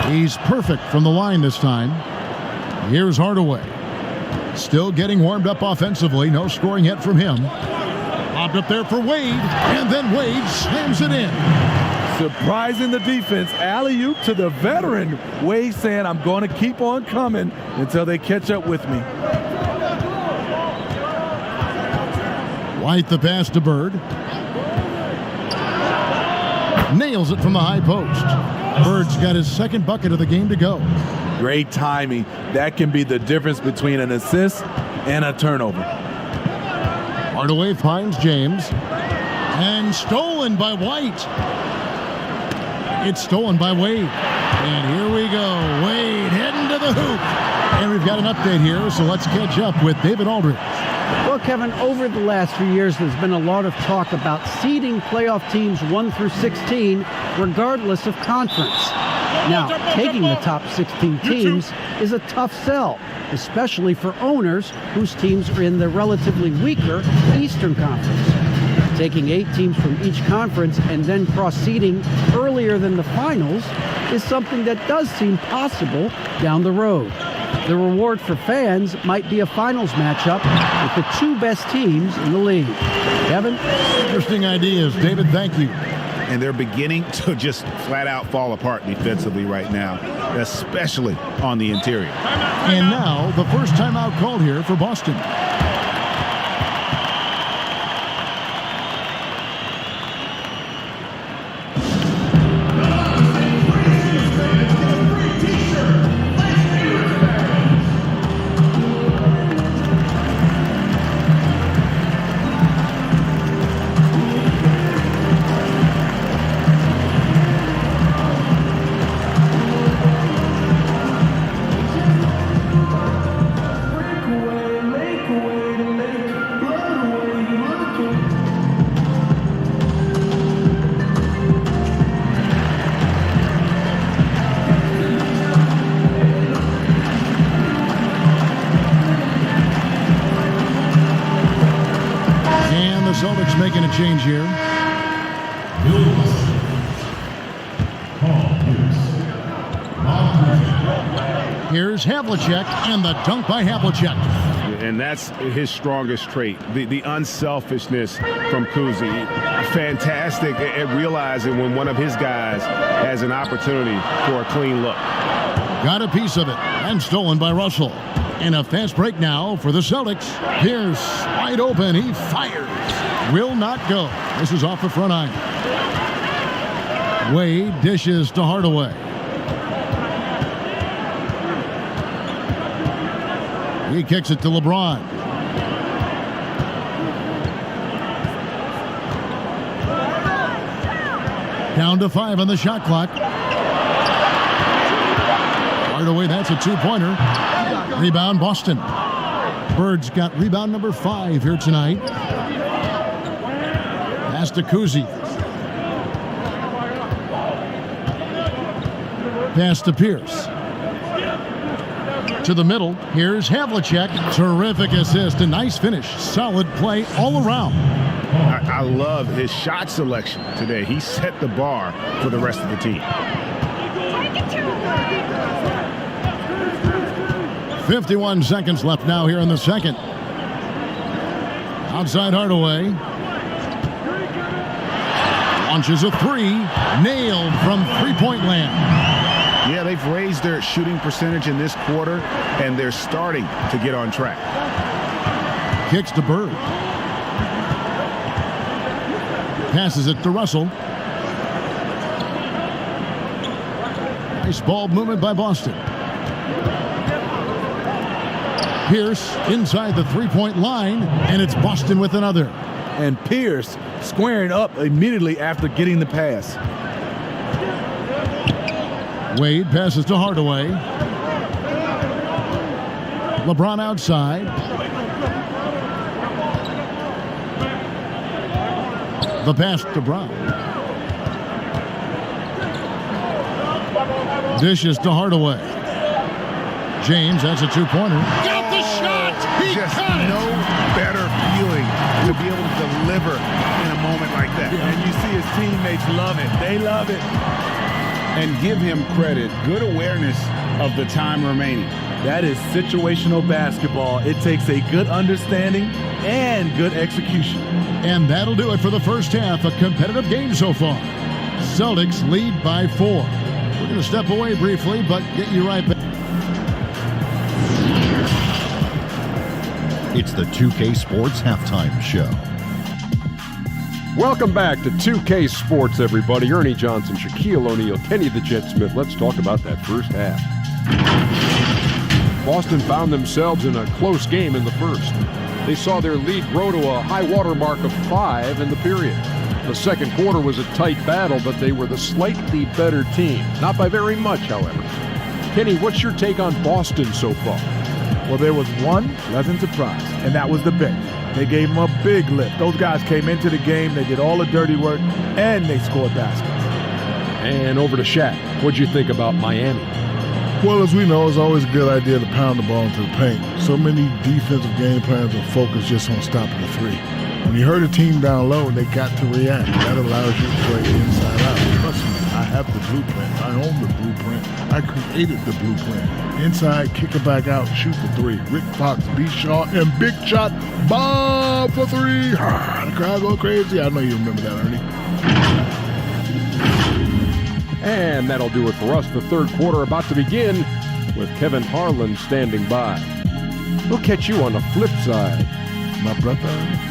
[SPEAKER 1] He's perfect from the line this time. Here's Hardaway. Still getting warmed up offensively. No scoring yet from him. Popped up there for Wade. And then Wade slams it in.
[SPEAKER 11] Surprising the defense. Alley-oop to the veteran. Wade saying, I'm going to keep on coming until they catch up with me.
[SPEAKER 1] White the pass to Bird. Nails it from the high post. Bird's got his second bucket of the game to go.
[SPEAKER 11] Great timing. That can be the difference between an assist and a turnover.
[SPEAKER 1] Hardaway finds James. And stolen by White. It's stolen by Wade. And here we go. Wade heading to the hoop. And we've got an update here, so let's catch up with David Aldridge.
[SPEAKER 4] Well, Kevin, over the last few years, there's been a lot of talk about seeding playoff teams 1 through 16, regardless of conference. Now, taking the top 16 teams is a tough sell, especially for owners whose teams are in the relatively weaker Eastern Conference. Taking 8 teams from each conference and then cross-seeding earlier than the finals is something that does seem possible down the road. The reward for fans might be a finals matchup with the 2 best teams in the league. Kevin?
[SPEAKER 1] Interesting ideas. David, thank you.
[SPEAKER 2] And they're beginning to just flat out fall apart defensively right now, especially on the interior.
[SPEAKER 1] And now the first timeout called here for Boston. Celtics making a change here. Here's Havlicek, and the dunk by Havlicek.
[SPEAKER 2] And that's his strongest trait, the unselfishness from Kuzi. Fantastic at realizing when one of his guys has an opportunity for a clean look.
[SPEAKER 1] Got a piece of it, and stolen by Russell. And a fast break now for the Celtics. Pierce, wide open, he fires. Will not go. This is off the front iron. Wade dishes to Hardaway. He kicks it to LeBron. Down to 5 on the shot clock. Hardaway, that's a two-pointer. Rebound, Boston. Bird's got rebound number 5 here tonight. Pass to Kuzi. Pass to Pierce. To the middle. Here's Havlicek. Terrific assist. A nice finish. Solid play all around.
[SPEAKER 2] I love his shot selection today. He set the bar for the rest of the team.
[SPEAKER 1] 51 seconds left now here in the second. Outside Hardaway. Launches a three. Nailed from three-point land.
[SPEAKER 8] Yeah, they've raised their shooting percentage in this quarter, and they're starting to get on track.
[SPEAKER 1] Kicks to Bird. Passes it to Russell. Nice ball movement by Boston. Pierce inside the three-point line, and it's Boston with another.
[SPEAKER 11] And Pierce squaring up immediately after getting the pass.
[SPEAKER 1] Wade passes to Hardaway. LeBron outside. The pass to Brown. Dishes to Hardaway. James, that's a two-pointer. Got the shot! He
[SPEAKER 8] Just
[SPEAKER 1] got it!
[SPEAKER 8] no better feeling to be able to deliver in a moment like that.
[SPEAKER 11] And you see his teammates love it. They love it.
[SPEAKER 8] And give him credit. Good awareness of the time remaining.
[SPEAKER 11] That is situational basketball. It takes a good understanding and good execution.
[SPEAKER 1] And that'll do it for the first half. A competitive game so far. Celtics lead by 4. We're going to step away briefly, but get you right back.
[SPEAKER 5] It's the 2K Sports Halftime Show.
[SPEAKER 6] Welcome back to 2K Sports, everybody. Ernie Johnson, Shaquille O'Neal, Kenny the Jet Smith. Let's talk about that first half. Boston found themselves in a close game in the first. They saw their lead grow to a high water mark of 5 in the period. The second quarter was a tight battle, but they were the slightly better team. Not by very much, however. Kenny, what's your take on Boston so far?
[SPEAKER 11] Well, there was one pleasant surprise, and that was the bench. They gave them a big lift. Those guys came into the game, they did all the dirty work, and they scored baskets.
[SPEAKER 6] And over to Shaq. What'd you think about Miami?
[SPEAKER 7] Well, as we know, it's always a good idea to pound the ball into the paint. So many defensive game plans are focused just on stopping the three. When you hurt a team down low, they got to react. That allows you to play inside out. Trust me, I have the blueprint. I own the blueprint. I created the blueprint. Inside, kick it back out, shoot the three. Rick Fox, B. Shaw, and big shot, Bob for three. The crowd go crazy. I know you remember that, Ernie.
[SPEAKER 6] And that'll do it for us. The third quarter about to begin with Kevin Harlan standing by. We'll catch you on the flip side,
[SPEAKER 7] my brother.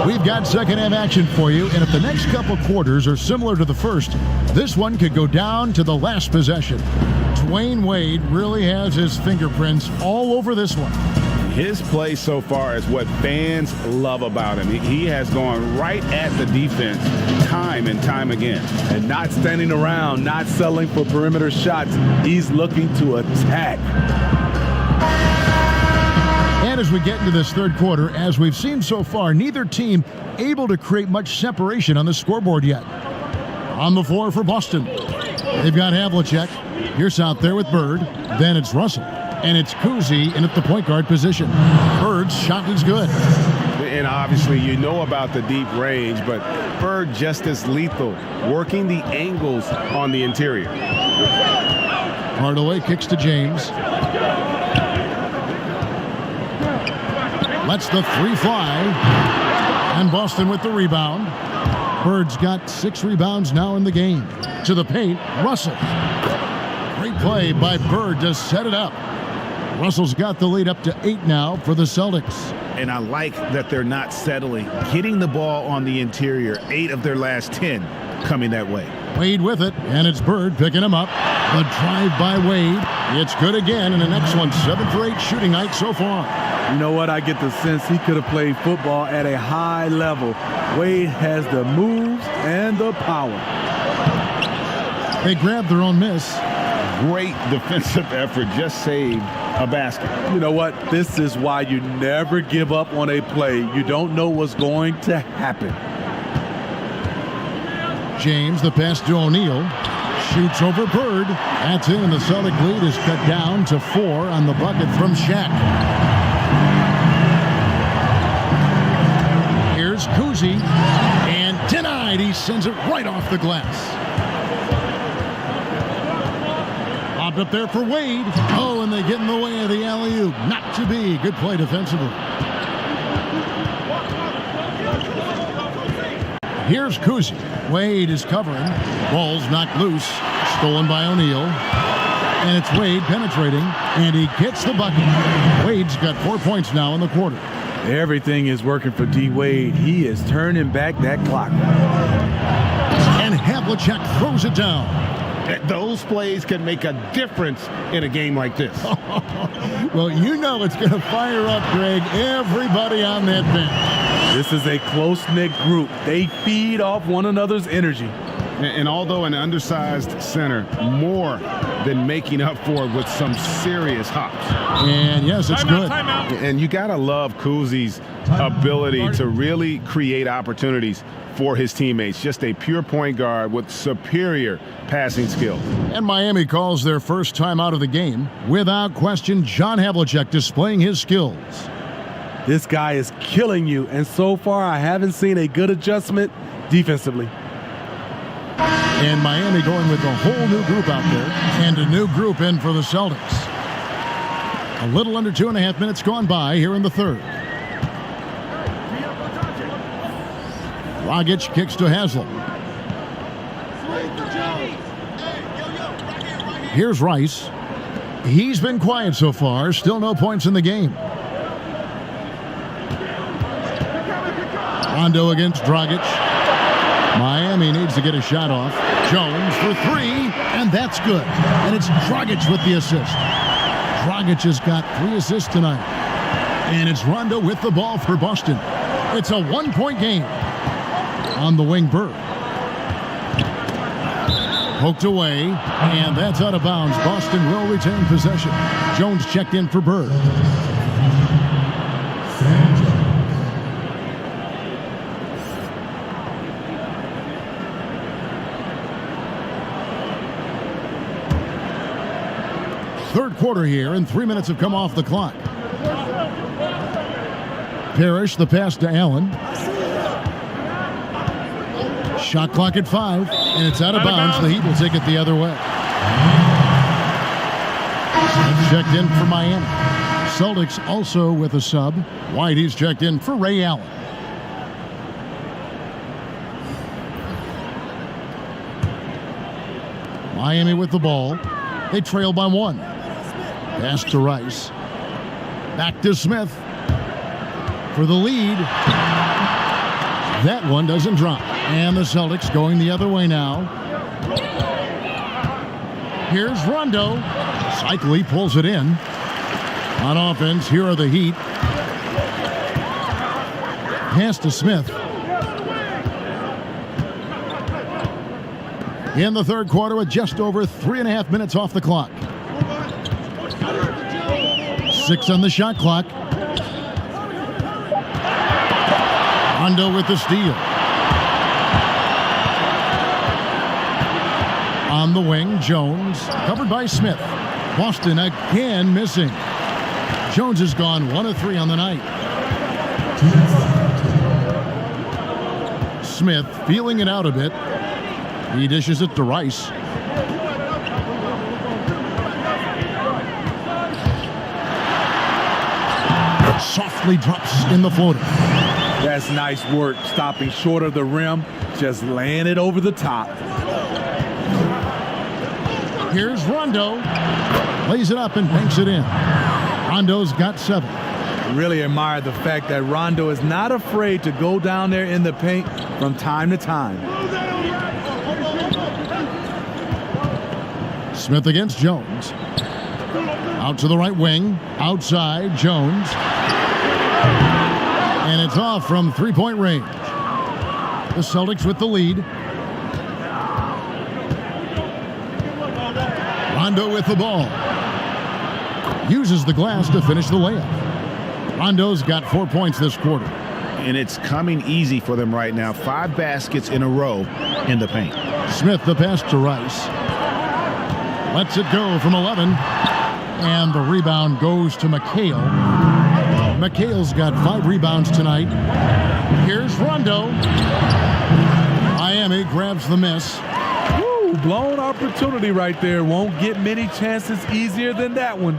[SPEAKER 1] We've got second half action for you, and if the next couple quarters are similar to the first, this one could go down to the last possession. Dwayne Wade really has his fingerprints all over this one.
[SPEAKER 8] His play so far is what fans love about him. He has gone right at the defense time and time again.
[SPEAKER 11] And not standing around, not settling for perimeter shots. He's looking to attack.
[SPEAKER 1] And as we get into this third quarter, as we've seen so far, neither team able to create much separation on the scoreboard yet. On the floor for Boston. They've got Havlicek. Here's out there with Bird. Then it's Russell. And it's Cousy in at the point guard position. Bird's shot is good.
[SPEAKER 2] And obviously you know about the deep range, but Bird just as lethal, working the angles on the interior.
[SPEAKER 1] Hardaway kicks to James. Lets the three fly. And Boston with the rebound. Bird's got 6 rebounds now in the game. To the paint, Russell. Great play by Bird to set it up. Russell's got the lead up to 8 now for the Celtics.
[SPEAKER 8] And I like that they're not settling. Getting the ball on the interior, 8 of their last 10 coming that way.
[SPEAKER 1] Wade with it, and it's Bird picking him up. The drive by Wade. It's good again, and an excellent 7 for 8 shooting night so far.
[SPEAKER 11] You know what? I get the sense he could have played football at a high level. Wade has the moves and the power.
[SPEAKER 1] They grabbed their own miss.
[SPEAKER 8] Great defensive effort, just saved a basket.
[SPEAKER 11] You know what? This is why you never give up on a play. You don't know what's going to happen.
[SPEAKER 1] James, the pass to O'Neal. Shoots over Bird. That's in, and the Celtic lead is cut down to 4 on the bucket from Shaq. Here's Cousy, and denied. He sends it right off the glass. Popped up there for Wade. Oh, and they get in the way of the alley-oop. Not to be. Good play defensively. Here's Cousy. Wade is covering. Ball's knocked loose. Stolen by O'Neal. And it's Wade penetrating. And he gets the bucket. Wade's got 4 points now in the quarter.
[SPEAKER 11] Everything is working for D. Wade. He is turning back that clock.
[SPEAKER 1] And Havlicek throws it down.
[SPEAKER 2] Those plays can make a difference in a game like this.
[SPEAKER 1] Well, you know it's going to fire up, Greg, everybody on that bench.
[SPEAKER 11] This is a close-knit group. They feed off one another's energy.
[SPEAKER 2] And although an undersized center, more than making up for it with some serious hops.
[SPEAKER 1] And yes, it's good.
[SPEAKER 2] And you got to love Cousy's ability to really create opportunities for his teammates. Just a pure point guard with superior passing skill.
[SPEAKER 1] And Miami calls their first time out of the game. Without question, John Havlicek displaying his skills.
[SPEAKER 11] This guy is killing you, and so far I haven't seen a good adjustment defensively.
[SPEAKER 1] And Miami going with a whole new group out there and a new group in for the Celtics. A little under 2.5 minutes gone by here in the third. Dragic kicks to Haslem. Here's Rice. He's been quiet so far. Still no points in the game. Rondo against Dragic. Miami needs to get a shot off. Jones for 3, and that's good. And it's Dragic with the assist. Dragic has got 3 assists tonight. And it's Rondo with the ball for Boston. It's a 1-point game. On the wing, Bird. Poked away, and that's out of bounds. Boston will retain possession. Jones checked in for Bird. Third quarter here, and 3 minutes have come off the clock. Parrish, the pass to Allen. Shot clock at 5, and it's out of bounds. The Heat will take it the other way. Checked in for Miami. Celtics also with a sub. Whitey's checked in for Ray Allen. Miami with the ball. They trail by 1. Pass to Rice. Back to Smith for the lead. That one doesn't drop. And the Celtics going the other way now. Here's Rondo. Cycli pulls it in. On offense, here are the Heat. Pass to Smith. In the third quarter with just over 3.5 minutes off the clock. 6 on the shot clock. Rondo with the steal. On the wing, Jones, covered by Smith. Boston again missing. Jones has gone 1 of 3 on the night. Smith feeling it out a bit. He dishes it to Rice. Softly drops in the floater.
[SPEAKER 11] That's nice work, stopping short of the rim, just laying it over the top.
[SPEAKER 1] Here's Rondo. Lays it up and banks it in. Rondo's got 7.
[SPEAKER 11] Really admire the fact that Rondo is not afraid to go down there in the paint from time to time.
[SPEAKER 1] Smith against Jones. Out to the right wing. Outside, Jones. And it's off from three-point range. The Celtics with the lead. Rondo with the ball. Uses the glass to finish the layup. Rondo's got 4 points this quarter.
[SPEAKER 8] And it's coming easy for them right now. 5 baskets in a row in the paint.
[SPEAKER 1] Smith the pass to Rice. Lets it go from 11. And the rebound goes to McHale. McHale's got 5 rebounds tonight. Here's Rondo. Miami grabs the miss.
[SPEAKER 11] Woo, blown opportunity right there. Won't get many chances easier than that one.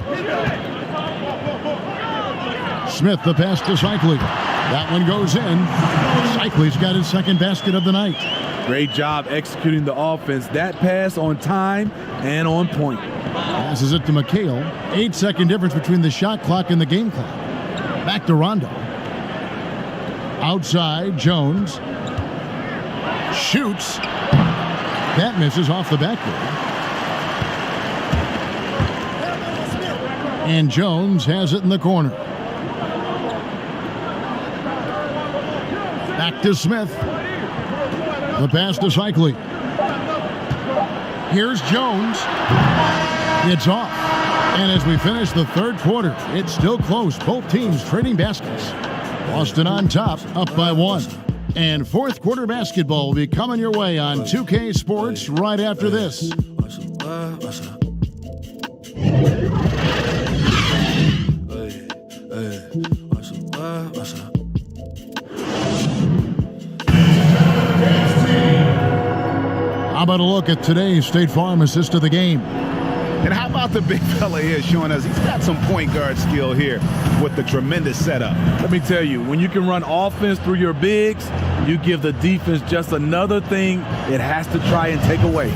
[SPEAKER 1] Smith the pass to Cycli. That one goes in. Cycli's got his second basket of the night.
[SPEAKER 11] Great job executing the offense. That pass on time and on point.
[SPEAKER 1] Passes it to McHale. 8-second difference between the shot clock and the game clock. Back to Rondo. Outside, Jones. Shoots. That misses off the backboard. And Jones has it in the corner. Back to Smith. The pass to Cycli. Here's Jones. It's off. And as we finish the third quarter, it's still close. Both teams trading baskets. Boston on top, up by 1. And fourth quarter basketball will be coming your way on 2K Sports right after this. How about a look at today's State Farm assist of the game?
[SPEAKER 8] And how about the big fella here showing us he's got some point guard skill here with the tremendous setup.
[SPEAKER 11] Let me tell you, when you can run offense through your bigs, you give the defense just another thing it has to try and take away.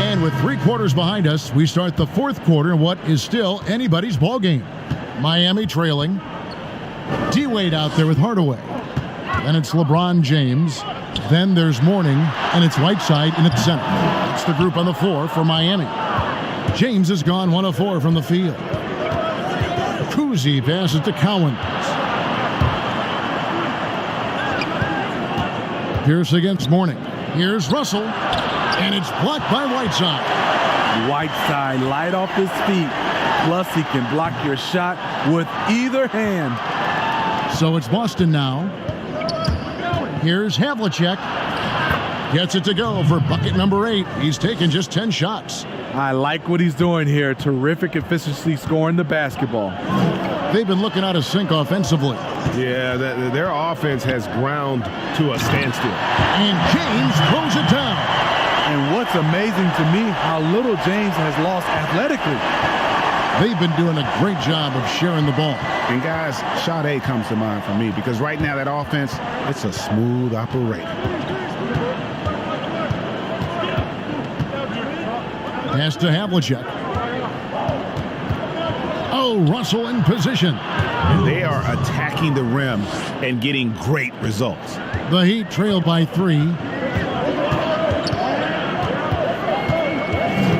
[SPEAKER 1] And with 3 quarters behind us, we start the fourth quarter in what is still anybody's ball game. Miami trailing. D-Wade out there with Hardaway. Then it's LeBron James. Then there's Mourning, and it's Whiteside in at center. It's the group on the floor for Miami. James has gone 1 of 4 from the field. Kuzi passes to Cowan. Pierce against Mourning. Here's Russell, and it's blocked by Whiteside.
[SPEAKER 11] Whiteside light off his feet. Plus, he can block your shot with either hand.
[SPEAKER 1] So it's Boston now. Here's Havlicek. Gets it to go for bucket number 8. He's taken just 10 shots.
[SPEAKER 11] I like what he's doing here. Terrific efficiency scoring the basketball.
[SPEAKER 1] They've been looking out of sync offensively.
[SPEAKER 2] Yeah, their offense has ground to a standstill.
[SPEAKER 1] And James throws it down.
[SPEAKER 11] And what's amazing to me, how little James has lost athletically.
[SPEAKER 1] They've been doing a great job of sharing the ball.
[SPEAKER 8] And guys, Sade comes to mind for me because right now that offense, it's a smooth operator.
[SPEAKER 1] Pass to Havlicek. Oh, Russell in position.
[SPEAKER 8] And they are attacking the rim and getting great results.
[SPEAKER 1] The Heat trail by 3.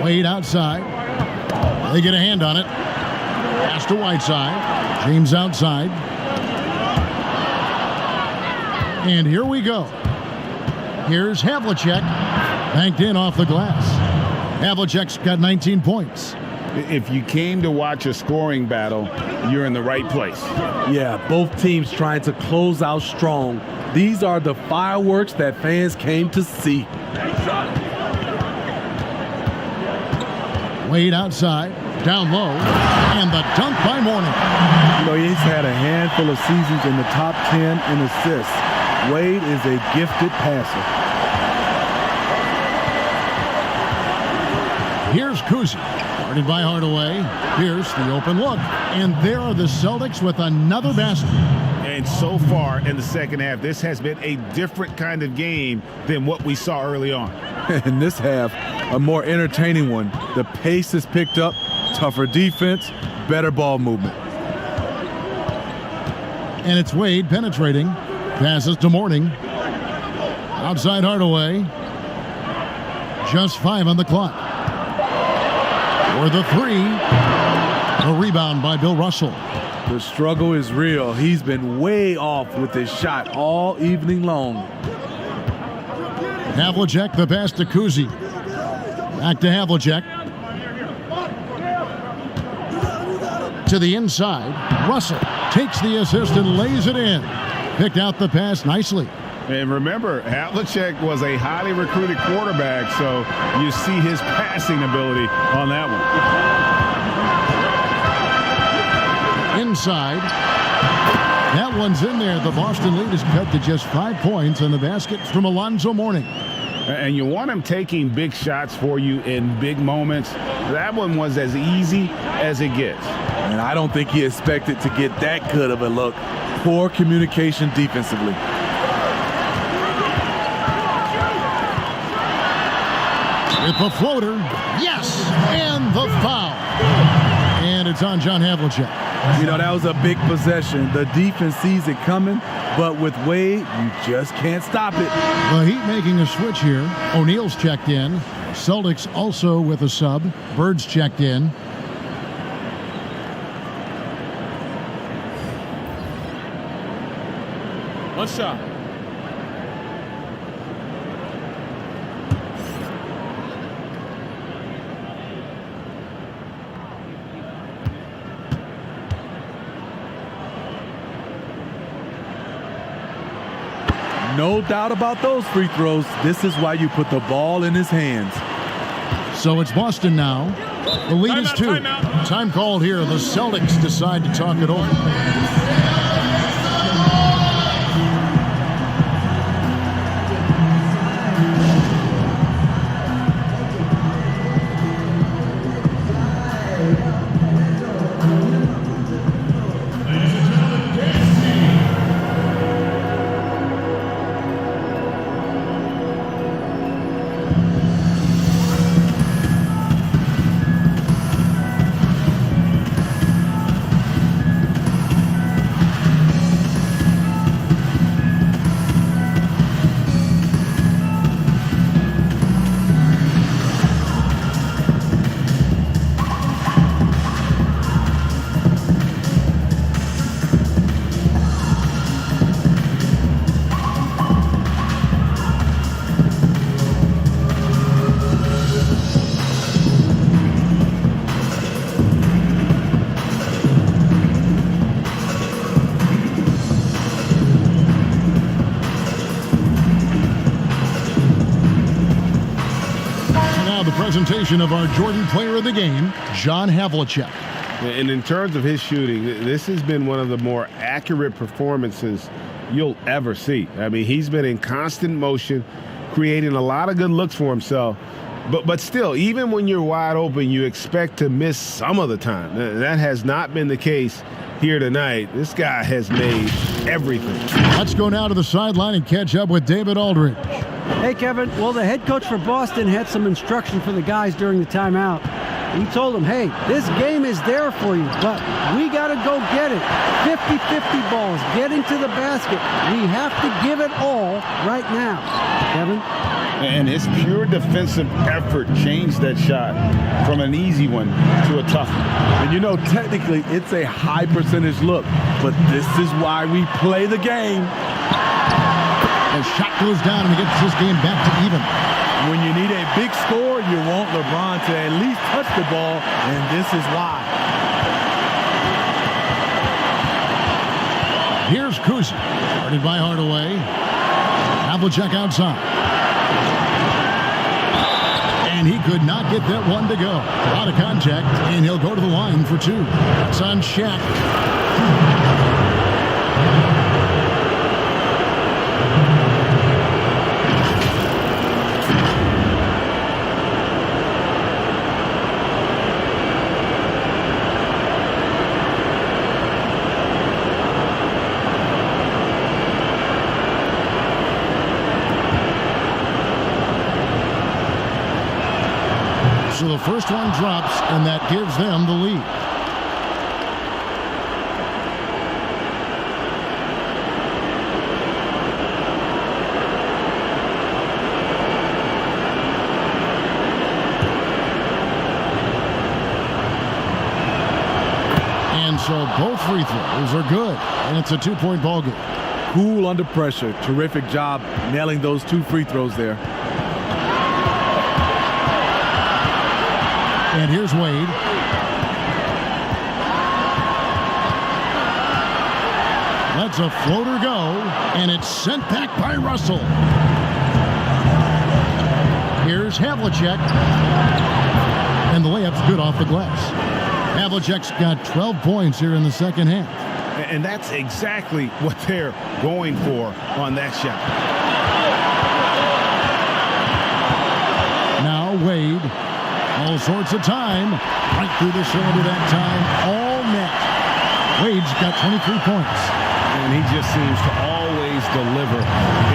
[SPEAKER 1] Wade outside. They get a hand on it. Pass to Whiteside. James outside. And here we go. Here's Havlicek. Banked in off the glass. Havlicek's got 19 points.
[SPEAKER 8] If you came to watch a scoring battle, you're in the right place.
[SPEAKER 12] Yeah, both teams trying to close out strong. These are the fireworks that fans came to see.
[SPEAKER 1] Wade outside, down low, and the dunk by Mourning.
[SPEAKER 11] You know, he's had a handful of seasons in the top 10 in assists. Wade is a gifted passer.
[SPEAKER 1] Here's Cousy, guarded by Hardaway. Here's the open look, and there are the Celtics with another basket.
[SPEAKER 2] And so far in the second half, this has been a different kind of game than what we saw early on.
[SPEAKER 11] In this half, a more entertaining one. The pace is picked up, tougher defense, better ball movement.
[SPEAKER 1] And it's Wade penetrating. Passes to Mourning. Outside Hardaway. Just 5 on the clock. For the 3. A rebound by Bill Russell.
[SPEAKER 11] The struggle is real. He's been way off with his shot all evening long.
[SPEAKER 1] Havlicek, the pass to Cousy. Back to Havlicek. To the inside. Russell takes the assist and lays it in. Picked out the pass nicely.
[SPEAKER 2] And remember, Havlicek was a highly recruited quarterback, so you see his passing ability on that one.
[SPEAKER 1] Inside. That one's in there. The Boston lead is cut to just 5 points, and the basket from Alonzo Mourning.
[SPEAKER 2] And you want him taking big shots for you in big moments. That one was as easy as it gets.
[SPEAKER 11] And I don't think he expected to get that good of a look. Poor communication defensively.
[SPEAKER 1] With the floater, yes, and the foul. And it's on John Havlicek.
[SPEAKER 11] You know, that was a big possession. The defense sees it coming, but with Wade, you just can't stop it.
[SPEAKER 1] The Heat making a switch here. O'Neal's checked in. Celtics also with a sub. Bird's checked in.
[SPEAKER 9] One shot.
[SPEAKER 11] No doubt about those free throws. This is why you put the ball in his hands.
[SPEAKER 1] So it's Boston now. The lead is 2. Time called here. The Celtics decide to talk it over. Presentation of our Jordan Player of the Game, John Havlicek.
[SPEAKER 2] And in terms of his shooting, this has been one of the more accurate performances you'll ever see. I mean, he's been in constant motion, creating a lot of good looks for himself. But still, even when you're wide open, you expect to miss some of the time. That has not been the case here tonight. This guy has made everything.
[SPEAKER 1] Let's go now to the sideline and catch up with David Aldridge.
[SPEAKER 4] Hey, Kevin. Well, the head coach for Boston had some instruction for the guys during the timeout. He told them, hey, this game is there for you, but we got to go get it. 50-50 balls, get into the basket. We have to give it all right now. Kevin?
[SPEAKER 8] And his pure defensive effort changed that shot from an easy one to a tough one.
[SPEAKER 11] And you know, technically, it's a high percentage look, but this is why we play the game.
[SPEAKER 1] The shot goes down and he gets this game back to even.
[SPEAKER 11] When you need a big score, you want LeBron to at least touch the ball, and this is why.
[SPEAKER 1] Here's Kuzi, guarded by Hardaway. Havlicek outside. And he could not get that one to go. Out of contact, and he'll go to the line for two. It's on Shaq. So the first one drops, and that gives them the lead. And so both free throws are good, and it's a two-point ball game.
[SPEAKER 11] Cool under pressure. Terrific job nailing those two free throws there.
[SPEAKER 1] And here's Wade. Lets a floater go, and it's sent back by Russell. Here's Havlicek. And the layup's good off the glass. Havlicek's got 12 points here in the second half.
[SPEAKER 8] And that's exactly what they're going for on that shot.
[SPEAKER 1] Now Wade. All sorts of time. Right through the shoulder that time. All net. Wade's got 23 points.
[SPEAKER 2] And he just seems to always deliver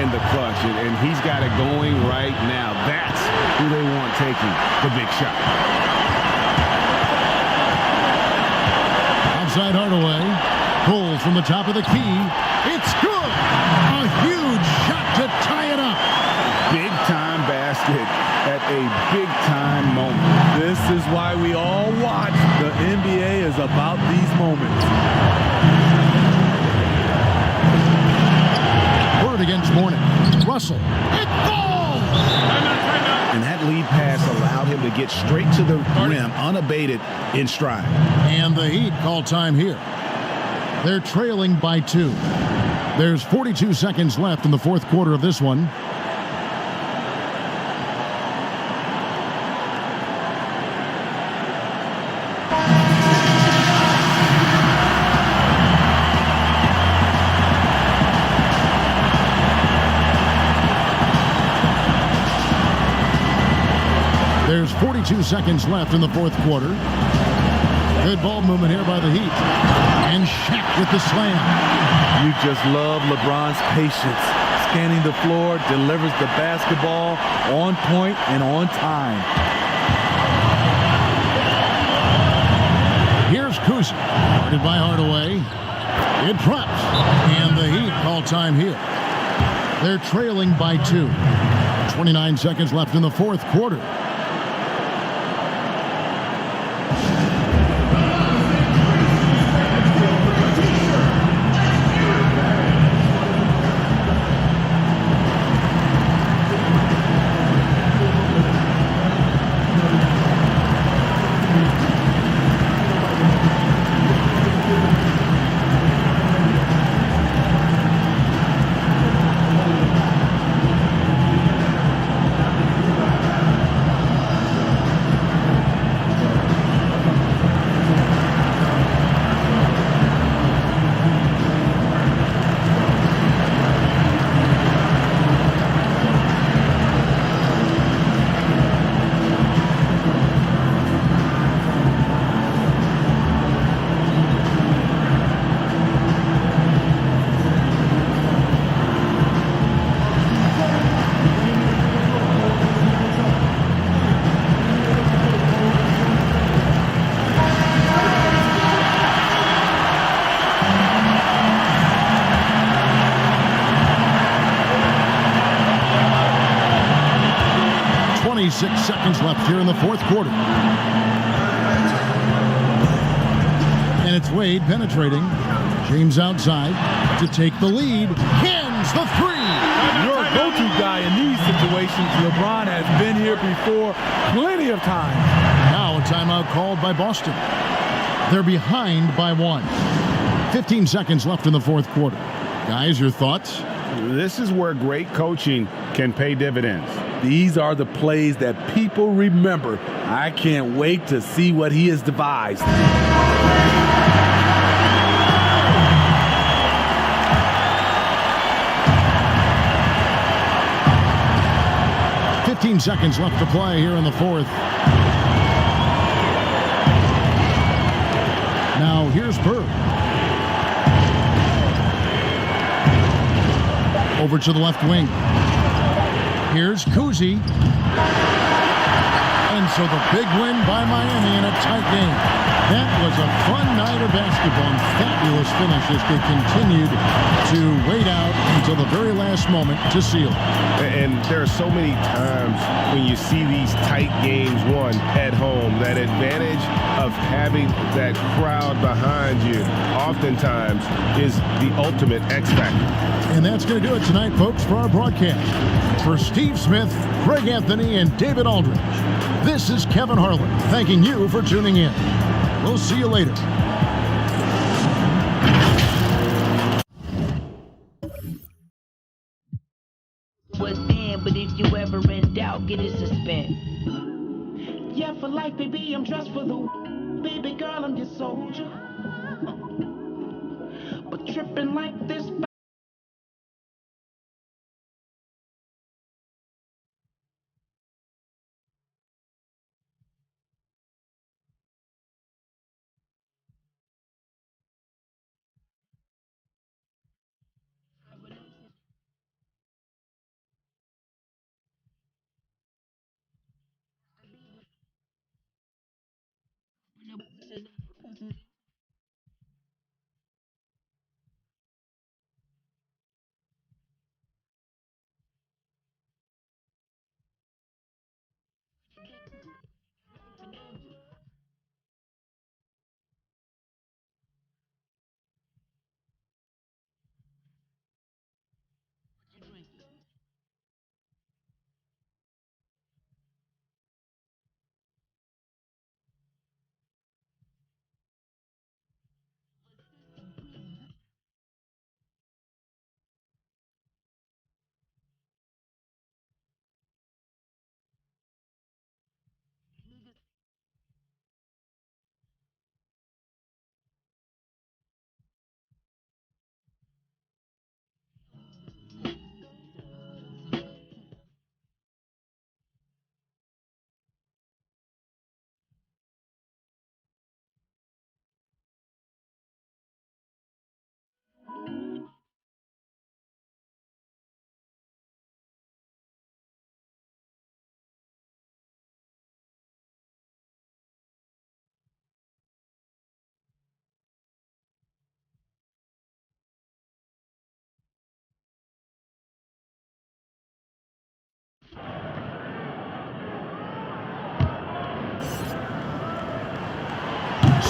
[SPEAKER 2] in the clutch. And he's got it going right now. That's who they want taking the big shot.
[SPEAKER 1] Outside Hardaway. Pulls from the top of the key. It's good. A huge shot to tie it up.
[SPEAKER 8] Big time basket at a big time moment.
[SPEAKER 11] This is why we all watch. The NBA is about these moments.
[SPEAKER 1] Word against Mourning. Russell. It falls!
[SPEAKER 8] And that lead pass allowed him to get straight to the rim unabated in stride.
[SPEAKER 1] And the Heat call time here. They're trailing by 2. There's 42 seconds left in the fourth quarter of this one. There's 42 seconds left in the fourth quarter. Good ball movement here by the Heat. And Shaq with the slam.
[SPEAKER 11] You just love LeBron's patience. Scanning the floor, delivers the basketball on point and on time.
[SPEAKER 1] Here's Kuzi, guarded by Hardaway. It drops. And the Heat call time here. They're trailing by 2. 29 seconds left in the fourth quarter. Seconds left here in the fourth quarter. And it's Wade penetrating. James outside to take the lead. Hins the three.
[SPEAKER 11] Your go-to guy in these situations. situations. LeBron has been here before plenty of times.
[SPEAKER 1] Now a timeout called by Boston. They're behind by 1. 15 seconds left in the fourth quarter. Guys, your thoughts?
[SPEAKER 2] This is where great coaching can pay dividends.
[SPEAKER 12] These are the plays that people remember. I can't wait to see what he has devised.
[SPEAKER 1] 15 seconds left to play here in the fourth. Now here's Bird. Over to the left wing. Here's Cousy. And so the big win by Miami in a tight game. That was a fun night of basketball, and fabulous finishes that continued to wait out until the very last moment to seal.
[SPEAKER 2] And there are so many times when you see these tight games won at home, that advantage of having that crowd behind you oftentimes is the ultimate X factor.
[SPEAKER 1] And that's going to do it tonight, folks, for our broadcast. For Steve Smith, Greg Anthony, and David Aldridge, this is Kevin Harlan thanking you for tuning in. We'll see you later.
[SPEAKER 13] Was in, but if you ever in doubt, get it suspended. Yeah, for life, baby, I'm dressed for the baby girl, I'm your soldier. But tripping like this.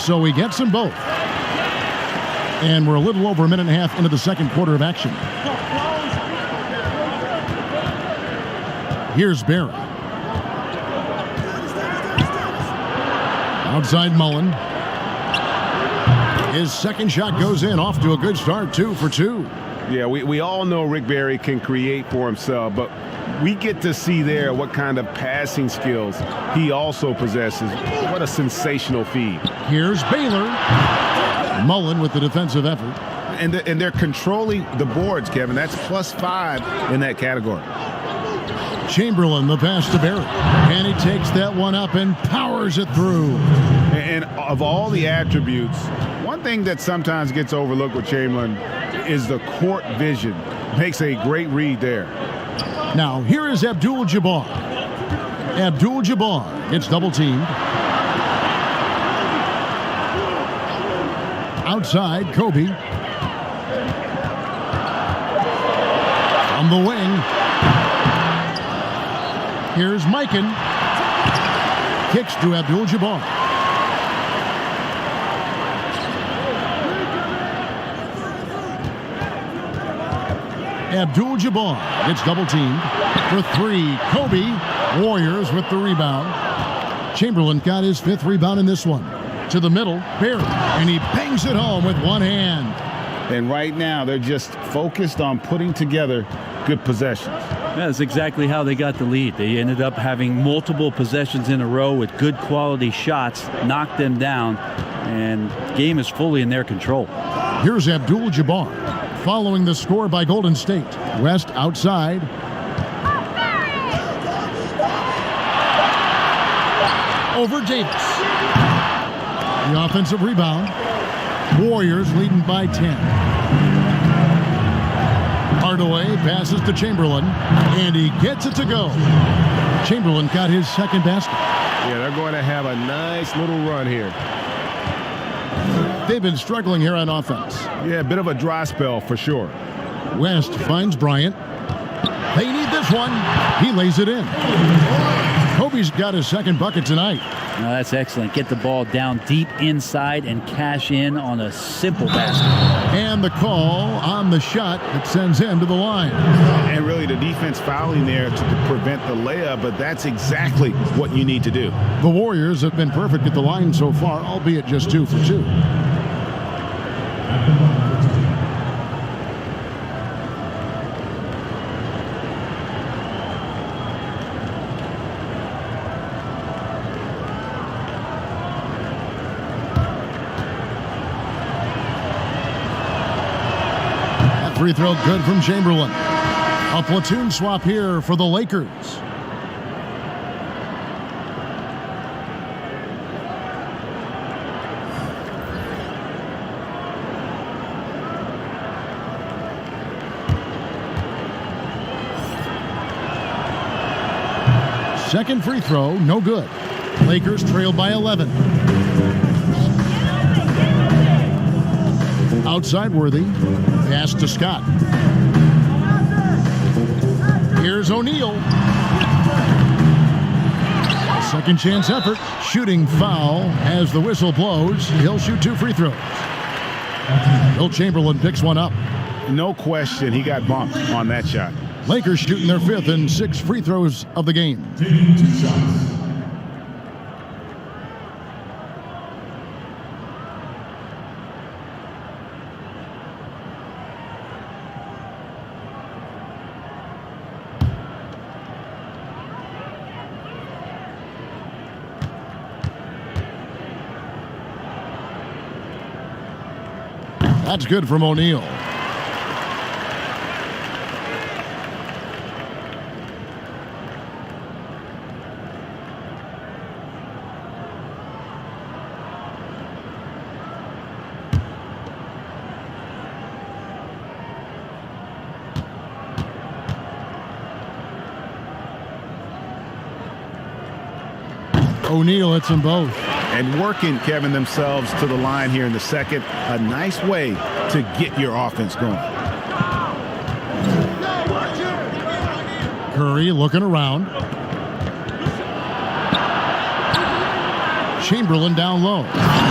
[SPEAKER 1] So he gets them both. And we're a little over a minute and a half into the second quarter of action. Here's Barry. Outside Mullen. His second shot goes in, off to a good start, 2 for 2.
[SPEAKER 2] Yeah, we all know Rick Barry can create for himself, but we get to see there what kind of passing skills he also possesses. What a sensational feed.
[SPEAKER 1] Here's Baylor. Mullen with the defensive effort.
[SPEAKER 2] And they're controlling the boards, Kevin. That's +5 in that category.
[SPEAKER 1] Chamberlain, the pass to Barry. And he takes that one up and powers it through.
[SPEAKER 2] And of all the attributes, one thing that sometimes gets overlooked with Chamberlain is the court vision. Makes a great read there.
[SPEAKER 1] Now, here is Abdul-Jabbar. Abdul-Jabbar gets double-teamed. Outside, Kobe. From the wing. Here's Mikan. Kicks to Abdul-Jabbar. Abdul-Jabbar gets double teamed. For three, Kobe. Warriors with the rebound. Chamberlain got his 5th rebound in this one. To the middle, Barry, and he bangs it home with one hand.
[SPEAKER 8] And right now, they're just focused on putting together good possessions.
[SPEAKER 14] That's exactly how they got the lead. They ended up having multiple possessions in a row with good quality shots, knocked them down, and the game is fully in their control.
[SPEAKER 1] Here's Abdul-Jabbar following the score by Golden State. West outside. Over Davis. The offensive rebound. Warriors leading by 10. Hardaway passes to Chamberlain, and he gets it to go. Chamberlain got his 2nd basket.
[SPEAKER 2] Yeah, they're going to have a nice little run here.
[SPEAKER 1] They've been struggling here on offense.
[SPEAKER 2] Yeah, a bit of a dry spell for sure.
[SPEAKER 1] West finds Bryant. They need this one. He lays it in. Kobe's got his 2nd bucket tonight.
[SPEAKER 14] That's excellent. Get the ball down deep inside and cash in on a simple basket.
[SPEAKER 1] And the call on the shot that sends him to the line.
[SPEAKER 8] And really the defense fouling there to prevent the layup, but that's exactly what you need to do.
[SPEAKER 1] The Warriors have been perfect at the line so far, albeit just 2 for 2. Free throw good from Chamberlain. A platoon swap here for the Lakers. Second free throw, no good. Lakers trail by 11. Outside Worthy. Pass to Scott. Here's O'Neal. Second chance effort. Shooting foul as the whistle blows. He'll shoot 2 free throws. Will Chamberlain picks one up.
[SPEAKER 8] No question, he got bumped on that shot.
[SPEAKER 1] Lakers shooting their 5th and 6 free throws of the game. That's good from O'Neal. O'Neal hits them both.
[SPEAKER 8] And working, Kevin, themselves to the line here in the second. A nice way to get your offense going.
[SPEAKER 1] Curry looking around. Chamberlain down low.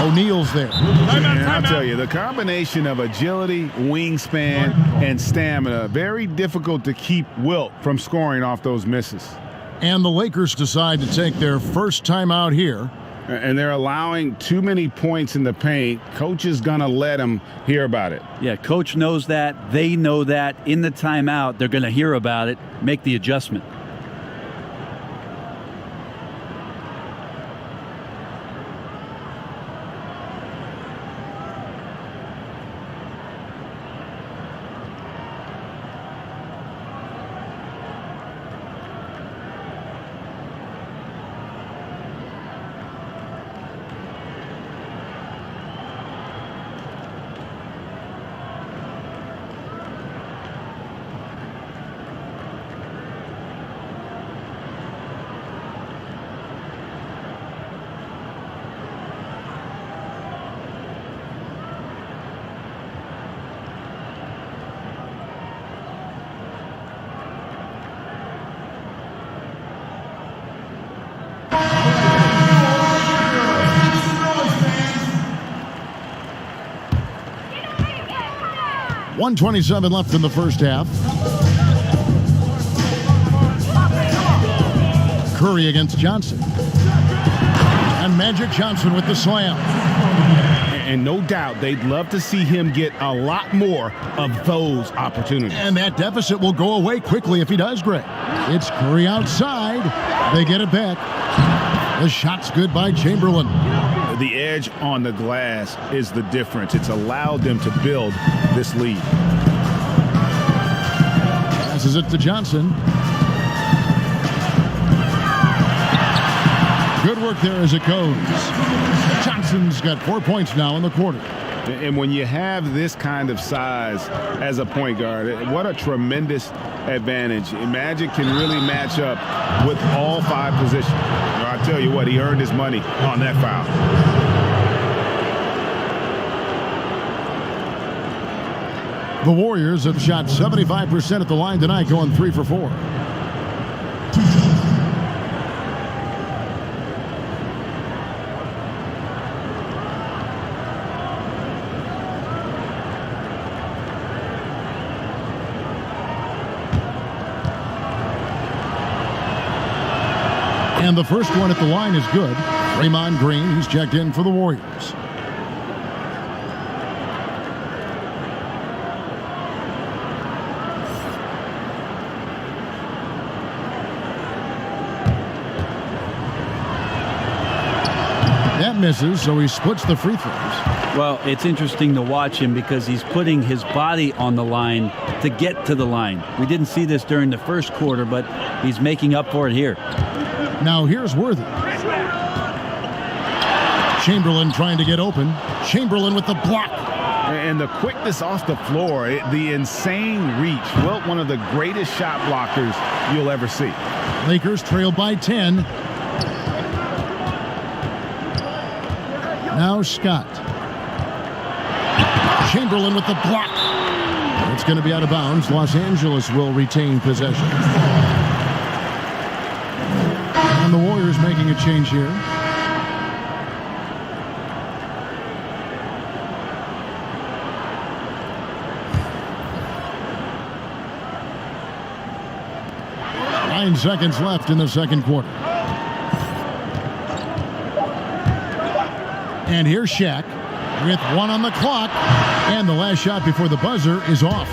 [SPEAKER 1] O'Neal's there.
[SPEAKER 8] And I'll tell you, the combination of agility, wingspan, and stamina, very difficult to keep Wilt from scoring off those misses.
[SPEAKER 1] And the Lakers decide to take their first time out here.
[SPEAKER 8] And they're allowing too many points in the paint. Coach is going to let them hear about it.
[SPEAKER 14] Yeah, coach knows that. They know that. In the timeout, they're going to hear about it, make the adjustment.
[SPEAKER 1] 1:27 left in the first half. Curry against Johnson. And Magic Johnson with the slam.
[SPEAKER 2] And no doubt they'd love to see him get a lot more of those opportunities.
[SPEAKER 1] And that deficit will go away quickly if he does, Greg. It's Curry outside. They get it back. The shot's good by Chamberlain.
[SPEAKER 2] The edge on the glass is the difference. It's allowed them to build this lead.
[SPEAKER 1] Passes it to Johnson. Good work there as it goes. Johnson's got 4 points now in the quarter.
[SPEAKER 2] And when you have this kind of size as a point guard, what a tremendous advantage. Magic can really match up with all 5 positions. I tell you what, he earned his money on that foul.
[SPEAKER 1] The Warriors have shot 75% at the line tonight, going 3 for 4. And the first one at the line is good. Draymond Green, he's checked in for the Warriors. That misses, so he splits the free throws.
[SPEAKER 14] Well, it's interesting to watch him because he's putting his body on the line to get to the line. We didn't see this during the first quarter, but he's making up for it here.
[SPEAKER 1] Now here's Worthy. Chamberlain trying to get open. Chamberlain with the block.
[SPEAKER 2] And the quickness off the floor, the insane reach. Wilt, one of the greatest shot blockers you'll ever see.
[SPEAKER 1] Lakers trail by 10. Now Scott. Chamberlain with the block. It's going to be out of bounds. Los Angeles will retain possession. And the Warriors making a change here. Nine seconds left in the second quarter. And here's Shaq with 1 on the clock. And the last shot before the buzzer is off.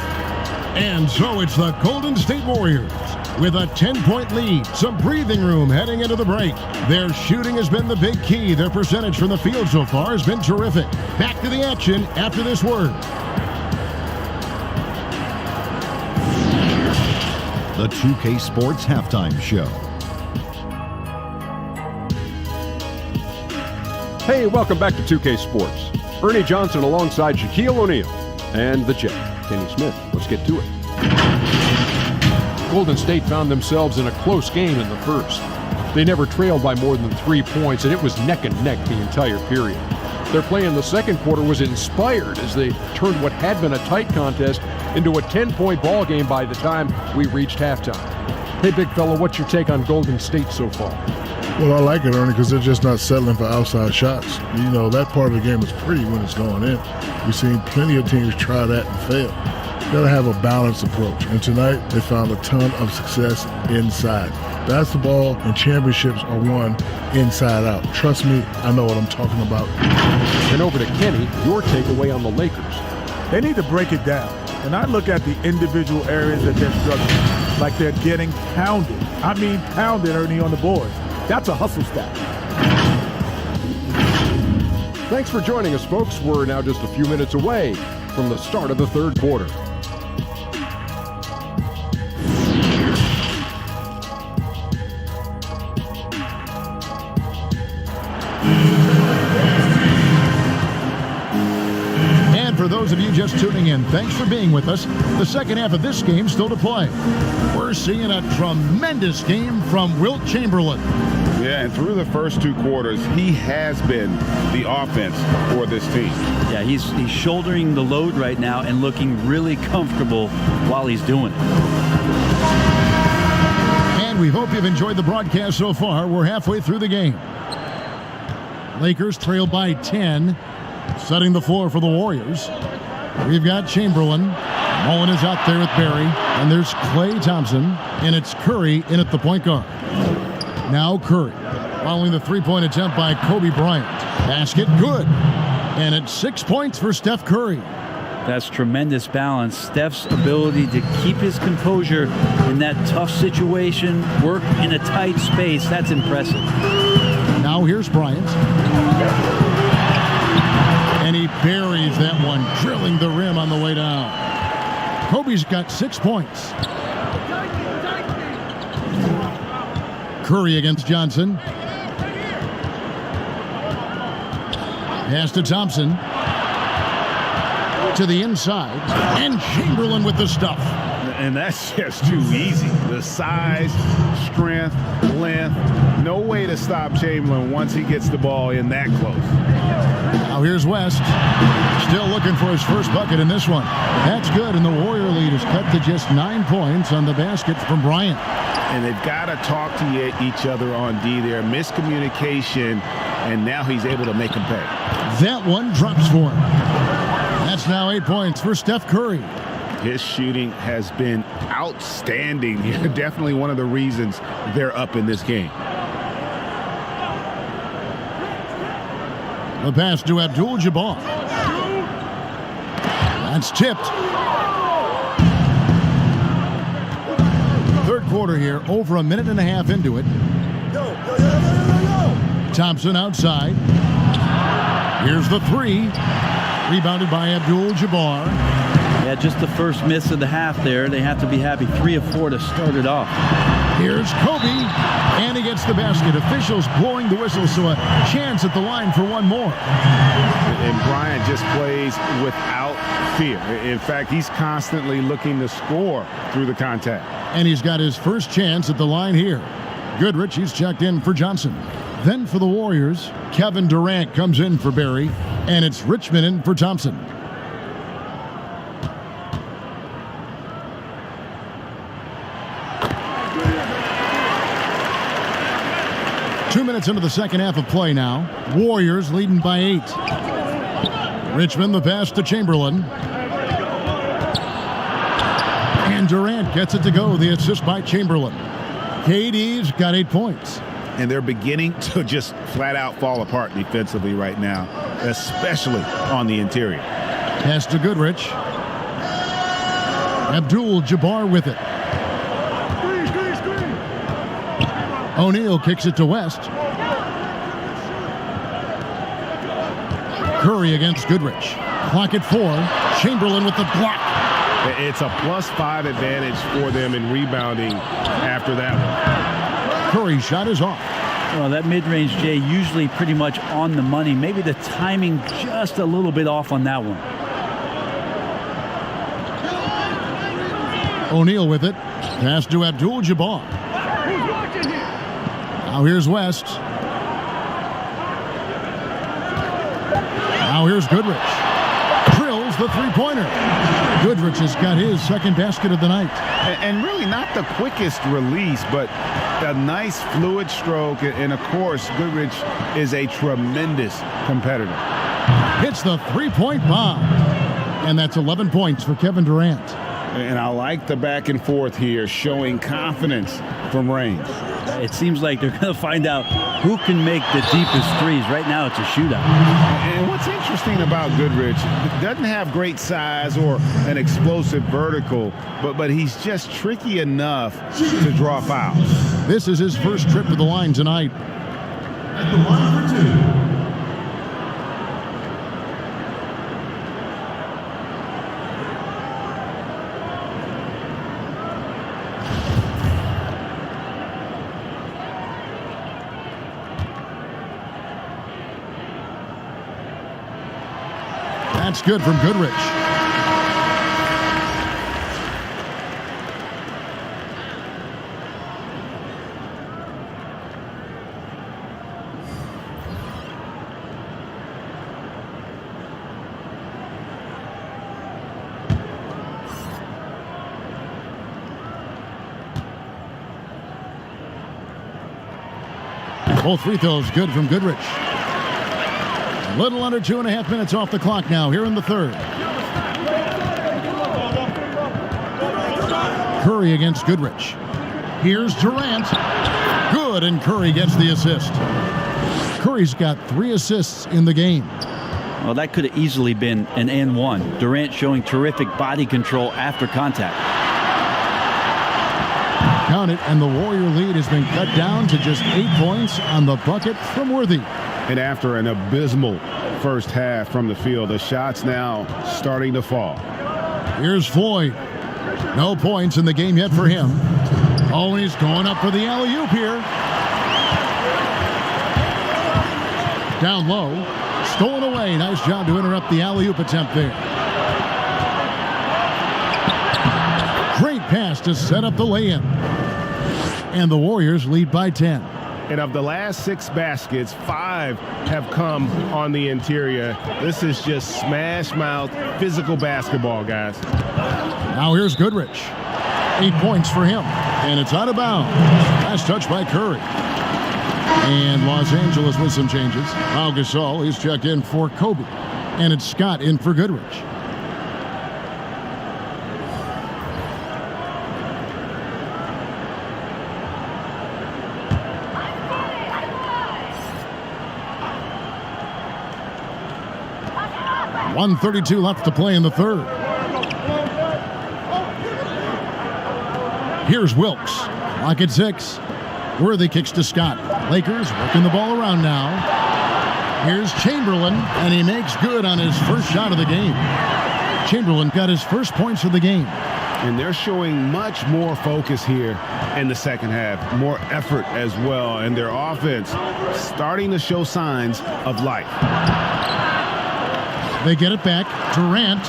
[SPEAKER 1] And so it's the Golden State Warriors with a 10-point lead. Some breathing room heading into the break. Their shooting has been the big key. Their percentage from the field so far has been terrific. Back to the action after this word.
[SPEAKER 5] The 2K Sports Halftime Show.
[SPEAKER 6] Hey, welcome back to 2K Sports. Ernie Johnson alongside Shaquille O'Neal and the Jet, Kenny Smith. Let's get to it. Golden State found themselves in a close game in the first. They never trailed by more than 3 points, and it was neck and neck the entire period. Their play in the second quarter was inspired as they turned what had been a tight contest into a 10-point ball game by the time we reached halftime. Hey, big fella, what's your take on Golden State so far?
[SPEAKER 7] Well, I like it, Ernie, because they're just not settling for outside shots. You know, that part of the game is pretty when it's going in. We've seen plenty of teams try that and fail. You got to have a balanced approach. And tonight, they found a ton of success inside. Basketball and championships are won inside out. Trust me, I know what I'm talking about.
[SPEAKER 6] And over to Kenny, your takeaway on the Lakers.
[SPEAKER 11] They need to break it down. And I look at the individual areas that they're struggling, like they're getting pounded. I mean pounded, Ernie, on the board. That's a hustle stat.
[SPEAKER 6] Thanks for joining us, folks. We're now just a few minutes away from the start of the third quarter.
[SPEAKER 1] For those of you just tuning in, thanks for being with us. The second half of this game still to play. We're seeing a tremendous game from Wilt Chamberlain.
[SPEAKER 2] Yeah, and through the first 2 quarters, he has been the offense for this team.
[SPEAKER 14] Yeah, he's shouldering the load right now and looking really comfortable while he's doing it.
[SPEAKER 1] And we hope you've enjoyed the broadcast so far. We're halfway through the game. Lakers trail by 10. Setting the floor for the Warriors. We've got Chamberlain. Mullen is out there with Barry. And there's Klay Thompson. And it's Curry in at the point guard. Now Curry. Following the three-point attempt by Kobe Bryant. Basket good. And it's 6 points for Steph Curry.
[SPEAKER 14] That's tremendous balance. Steph's ability to keep his composure in that tough situation, work in a tight space, that's impressive.
[SPEAKER 1] Now here's Bryant. And he buries that one, drilling the rim on the way down. Kobe's got 6 points. Curry against Johnson. Pass to Thompson. To the inside, and Chamberlain with the stuff.
[SPEAKER 8] And that's just too easy. The size, strength, length, no way to stop Chamberlain once he gets the ball in that close.
[SPEAKER 1] Now here's West, still looking for his first bucket in this one. That's good, and the Warrior lead is cut to just 9 points on the basket from Bryant.
[SPEAKER 8] And they've got to talk to each other on D there. Miscommunication, and now he's able to make them pay.
[SPEAKER 1] That one drops for him. That's now 8 points for Steph Curry.
[SPEAKER 8] His shooting has been outstanding. Definitely one of the reasons they're up in this game.
[SPEAKER 1] The pass to Abdul-Jabbar. That's tipped. Third quarter here, over a minute and a half into it. Thompson outside. Here's the three. Rebounded by Abdul-Jabbar.
[SPEAKER 14] Yeah, just the first miss of the half there. They have to be happy. 3 of 4 to start it off.
[SPEAKER 1] Here's Kobe, and he gets the basket. Officials blowing the whistle, so a chance at the line for one more.
[SPEAKER 8] And Bryant just plays without fear. In fact, he's constantly looking to score through the contact.
[SPEAKER 1] And he's got his first chance at the line here. Goodrich, he's checked in for Johnson. Then for the Warriors, Kevin Durant comes in for Barry, and it's Richmond in for Thompson. Two minutes into the second half of play now. Warriors leading by 8. Richmond the pass to Chamberlain. And Durant gets it to go. The assist by Chamberlain. KD's got 8 points.
[SPEAKER 8] And they're beginning to just flat out fall apart defensively right now, especially on the interior.
[SPEAKER 1] Pass to Goodrich. Abdul-Jabbar with it. O'Neal kicks it to West. Curry against Goodrich. Clock at 4. Chamberlain with the block.
[SPEAKER 8] It's a +5 advantage for them in rebounding after that one.
[SPEAKER 1] Curry's shot is off.
[SPEAKER 14] Well, that mid-range, Jay, usually pretty much on the money. Maybe the timing just a little bit off on that one.
[SPEAKER 1] O'Neal with it. Pass to Abdul-Jabbar. Now here's West. Now here's Goodrich. Drills the three-pointer. Goodrich has got his second basket of the night.
[SPEAKER 8] And really not the quickest release, but a nice fluid stroke. And of course, Goodrich is a tremendous competitor.
[SPEAKER 1] Hits the three-point bomb. And that's 11 points for Kevin Durant.
[SPEAKER 8] And I like the back and forth here, showing confidence from range.
[SPEAKER 14] It seems like they're going to find out who can make the deepest threes. Right now, it's a shootout.
[SPEAKER 8] And what's interesting about Goodrich, doesn't have great size or an explosive vertical, but he's just tricky enough to draw fouls.
[SPEAKER 1] This is his first trip to the line tonight.
[SPEAKER 5] At the line for 2.
[SPEAKER 1] That's good from Goodrich. Both free throws good from Goodrich. A little under 2.5 minutes off the clock now here in the third. Curry against Goodrich. Here's Durant. Good, and Curry gets the assist. Curry's got 3 assists in the game.
[SPEAKER 14] Well, that could have easily been an and one. Durant showing terrific body control after contact.
[SPEAKER 1] Count it, and the Warrior lead has been cut down to just 8 points on the bucket from Worthy.
[SPEAKER 2] And after an abysmal first half from the field, the shots now starting to fall.
[SPEAKER 1] Here's Floyd. No points in the game yet for him. Oh, he's going up for the alley-oop here. Down low. Stolen away. Nice job to interrupt the alley-oop attempt there. Great pass to set up the lay-in. And the Warriors lead by 10.
[SPEAKER 2] And of the last 6 baskets, 5 have come on the interior. This is just smash-mouth physical basketball, guys.
[SPEAKER 1] Now here's Goodrich. 8 points for him. And it's out of bounds. Nice touch by Curry. And Los Angeles with some changes. Pau Gasol, he's checked in for Kobe. And it's Scott in for Goodrich. .132 left to play in the third. Here's Wilkes. Clock at 6. Worthy kicks to Scott. Lakers working the ball around now. Here's Chamberlain, and he makes good on his first shot of the game. Chamberlain got his first points of the game.
[SPEAKER 2] And they're showing much more focus here in the second half. More effort as well. And their offense starting to show signs of life.
[SPEAKER 1] They get it back. Durant.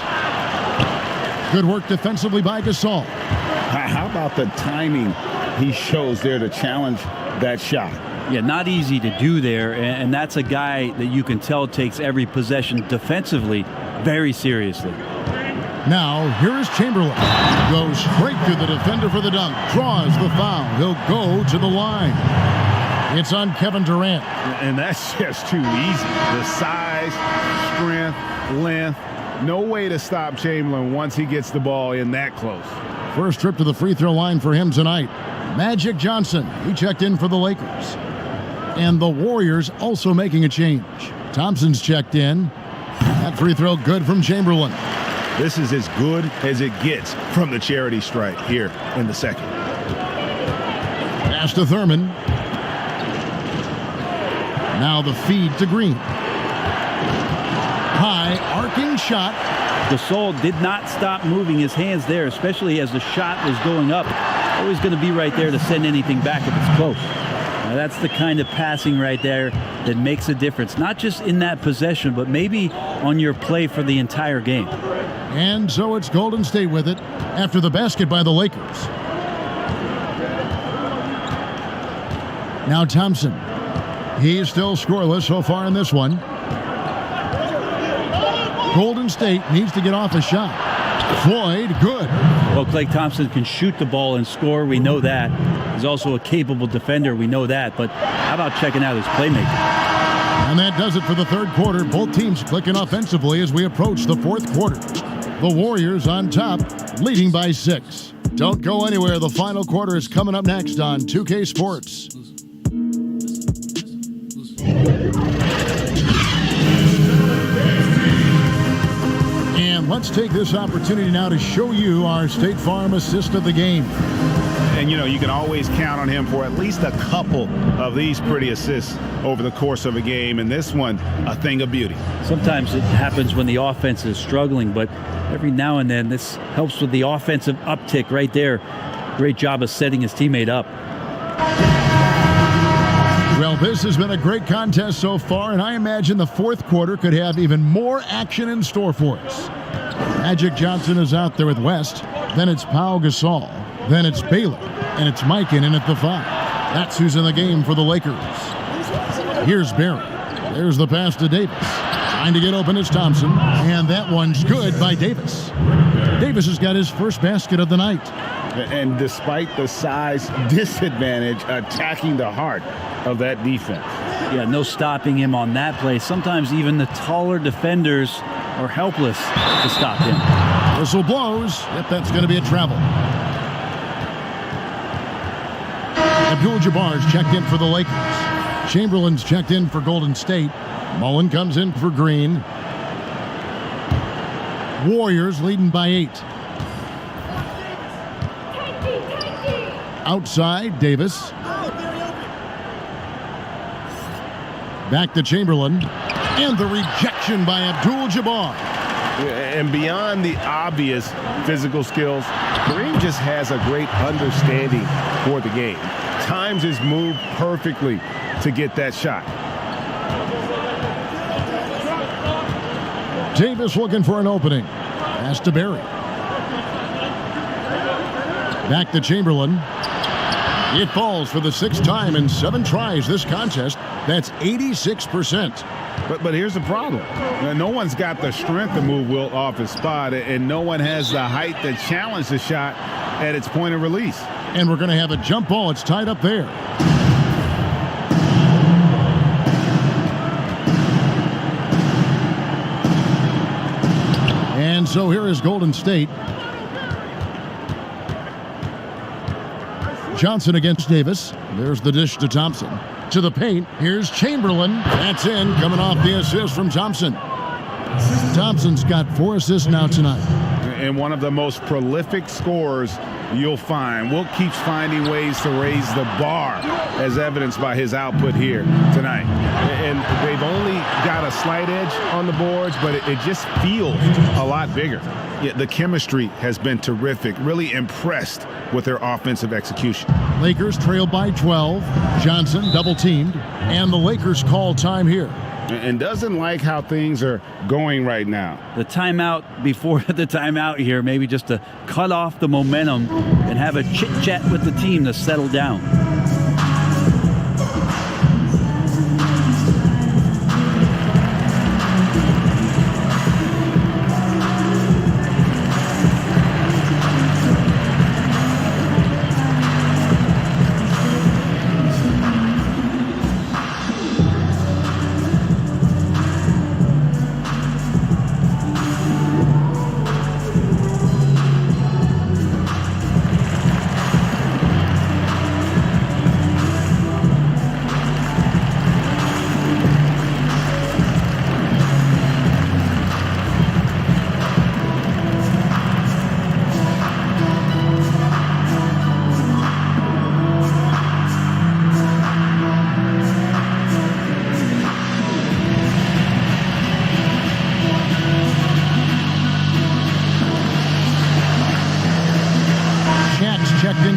[SPEAKER 1] Good work defensively by Gasol.
[SPEAKER 8] How about the timing he shows there to challenge that shot?
[SPEAKER 14] Yeah, not easy to do there, and that's a guy that you can tell takes every possession defensively very seriously.
[SPEAKER 1] Now, here is Chamberlain. Goes straight through the defender for the dunk. Draws the foul. He'll go to the line. It's on Kevin Durant.
[SPEAKER 8] And that's just too easy. The size, strength, length.
[SPEAKER 2] No way to stop Chamberlain once he gets the ball in that close.
[SPEAKER 1] First trip to the free throw line for him tonight. Magic Johnson, he checked in for the Lakers. And the Warriors also making a change. Thompson's checked in. That free throw good from Chamberlain.
[SPEAKER 8] This is as good as it gets from the charity stripe here in the second.
[SPEAKER 1] Pass to Thurman. Now the feed to Green. High arcing shot.
[SPEAKER 14] Gasol did not stop moving his hands there, especially as the shot was going up. Always going to be right there to send anything back if it's close. Now that's the kind of passing right there that makes a difference, not just in that possession, but maybe on your play for the entire game.
[SPEAKER 1] And so it's Golden State with it after the basket by the Lakers. Now Thompson. He's still scoreless so far in this one. Golden State needs to get off a shot. Floyd, good.
[SPEAKER 14] Well, Klay Thompson can shoot the ball and score. We know that. He's also a capable defender. We know that. But how about checking out his playmaking?
[SPEAKER 1] And that does it for the third quarter. Both teams clicking offensively as we approach the fourth quarter. The Warriors on top, leading by 6. Don't go anywhere. The final quarter is coming up next on 2K Sports. And let's take this opportunity now to show you our State Farm assist of the game.
[SPEAKER 2] And, you know, you can always count on him for at least a couple of these pretty assists over the course of a game. And this one, a thing of beauty.
[SPEAKER 14] Sometimes it happens when the offense is struggling, but every now and then this helps with the offensive uptick right there. Great job of setting his teammate up.
[SPEAKER 1] Well, this has been a great contest so far, and I imagine the fourth quarter could have even more action in store for us. Magic Johnson is out there with West. Then it's Pau Gasol. Then it's Baylor. And it's Mikan in at the 5. That's who's in the game for the Lakers. Here's Barry. There's the pass to Davis. Trying to get open is Thompson. And that one's good by Davis. Davis has got his first basket of the night.
[SPEAKER 8] And despite the size disadvantage, attacking the heart of that defense.
[SPEAKER 14] Yeah, no stopping him on that play. Sometimes even the taller defenders are helpless to stop him.
[SPEAKER 1] Whistle blows. Yep, that's going to be a travel. Abdul-Jabbar's checked in for the Lakers. Chamberlain's checked in for Golden State. Mullen comes in for Green. Warriors leading by 8. Outside, Davis. Back to Chamberlain. And the rejection by Abdul-Jabbar.
[SPEAKER 2] And beyond the obvious physical skills, Kareem just has a great understanding for the game. Times his move perfectly to get that shot.
[SPEAKER 1] Davis looking for an opening. Pass to Barry. Back to Chamberlain. It falls for the 6th time in 7 tries this contest. That's 86%.
[SPEAKER 8] But here's the problem. No one's got the strength to move Wilt off his spot, and no one has the height to challenge the shot at its point of release.
[SPEAKER 1] And we're going to have a jump ball. It's tied up there. And so here is Golden State. Johnson against Davis. There's the dish to Thompson. To the paint. Here's Chamberlain. That's in. Coming off the assist from Thompson. Thompson's got 4 assists now tonight.
[SPEAKER 8] And one of the most prolific scorers you'll find. Wilt keeps finding ways to raise the bar, as evidenced by his output here tonight.
[SPEAKER 2] And they've only got a slight edge on the boards, but it just feels a lot bigger.
[SPEAKER 8] Yeah, the chemistry has been terrific. Really impressed with their offensive execution.
[SPEAKER 1] Lakers trail by 12. Johnson double teamed. And the Lakers call time here.
[SPEAKER 8] And doesn't like how things are going right now.
[SPEAKER 14] The timeout before the timeout here, maybe just to cut off the momentum and have a chit-chat with the team to settle down.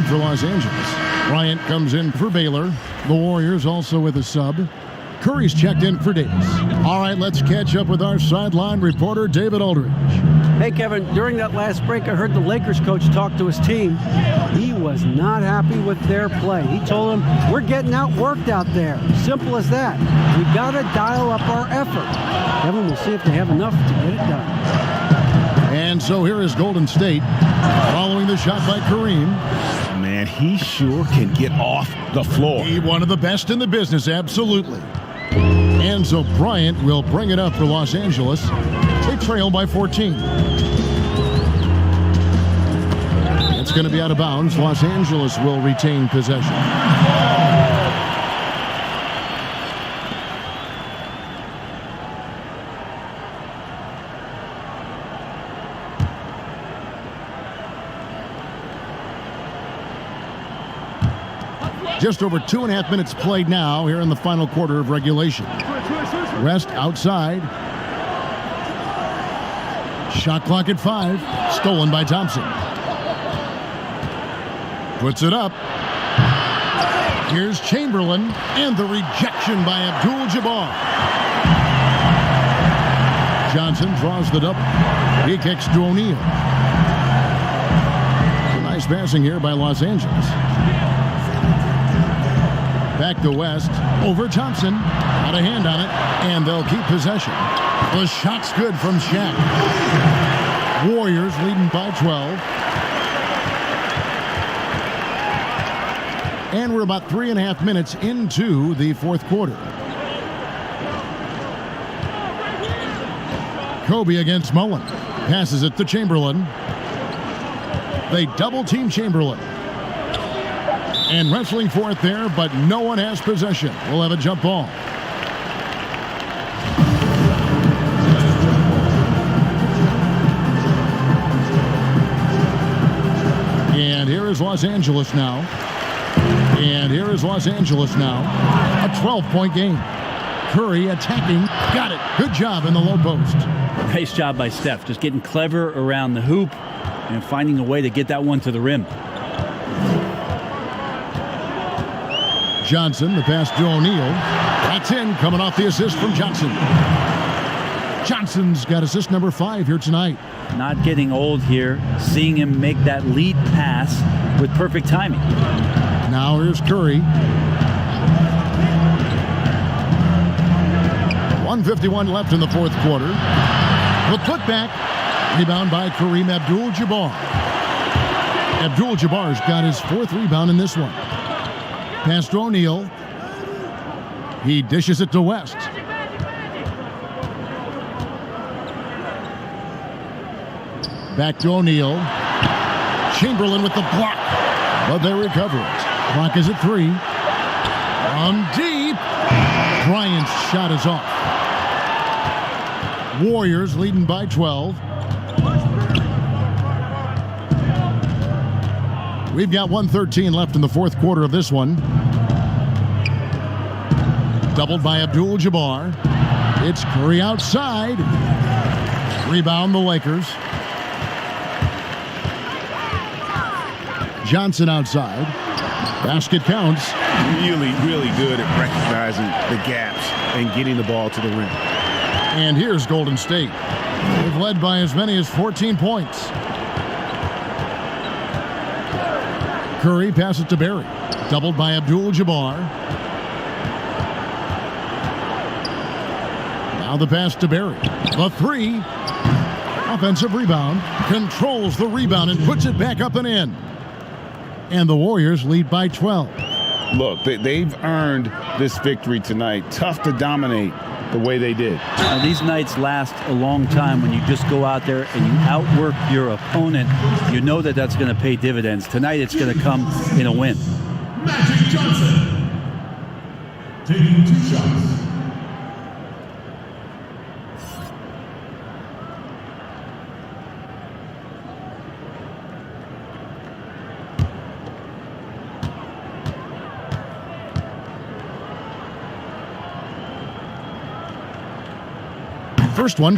[SPEAKER 1] For Los Angeles. Bryant comes in for Baylor. The Warriors also with a sub. Curry's checked in for Davis. All right, let's catch up with our sideline reporter, David Aldridge.
[SPEAKER 4] Hey, Kevin, during that last break, I heard the Lakers coach talk to his team. He was not happy with their play. He told them, we're getting outworked out there. Simple as that. We got to dial up our effort. Kevin, we'll see if they have enough to get it done.
[SPEAKER 1] And so here is Golden State following the shot by Kareem.
[SPEAKER 8] Man, he sure can get off the floor.
[SPEAKER 1] He one of the best in the business, absolutely. And so Bryant will bring it up for Los Angeles. They trail by 14. It's going to be out of bounds. Los Angeles will retain possession. Just over 2.5 minutes played now here in the final quarter of regulation. West outside. Shot clock at 5. Stolen by Thompson. Puts it up. Here's Chamberlain. And the rejection by Abdul-Jabbar. Johnson draws the double. He kicks to O'Neal. Nice passing here by Los Angeles. Back to West, over Thompson, got a hand on it, and they'll keep possession. The shot's good from Shaq. Warriors leading by 12. And we're about 3.5 minutes into the fourth quarter. Kobe against Mullen. Passes it to Chamberlain. They double team Chamberlain. And wrestling for it there, but no one has possession. We'll have a jump ball. And here is Los Angeles now. And here is Los Angeles now. A 12-point game. Curry attacking. Got it. Good job in the low post.
[SPEAKER 14] Nice job by Steph. Just getting clever around the hoop and finding a way to get that one to the rim.
[SPEAKER 1] Johnson, the pass to O'Neal. That's in, coming off the assist from Johnson. Johnson's got assist number 5 here tonight.
[SPEAKER 14] Not getting old here. Seeing him make that lead pass with perfect timing.
[SPEAKER 1] Now here's Curry. 1:51 left in the fourth quarter. The putback. Rebound by Kareem Abdul-Jabbar. Abdul-Jabbar's got his 4th rebound in this one. Pass to O'Neal. He dishes it to West. Back to O'Neal. Chamberlain with the block. But they recover it. Clock is at 3. From deep. Bryant's shot is off. Warriors leading by 12. We've got 1:13 left in the fourth quarter of this one. Doubled by Abdul-Jabbar. It's Curry outside. Rebound the Lakers. Johnson outside. Basket counts.
[SPEAKER 8] Really, really good at recognizing the gaps and getting the ball to the rim.
[SPEAKER 1] And here's Golden State. They've led by as many as 14 points. Curry passes to Barry. Doubled by Abdul-Jabbar. Now the pass to Barry. The 3. Offensive rebound. Controls the rebound and puts it back up and in. And the Warriors lead by 12.
[SPEAKER 8] Look, they've earned this victory tonight. Tough to dominate the way they did.
[SPEAKER 14] Now, these nights last a long time when you just go out there and you outwork your opponent. You know that that's going to pay dividends. Tonight it's going to come in a win.
[SPEAKER 5] Magic Johnson taking 2 shots.
[SPEAKER 1] First one.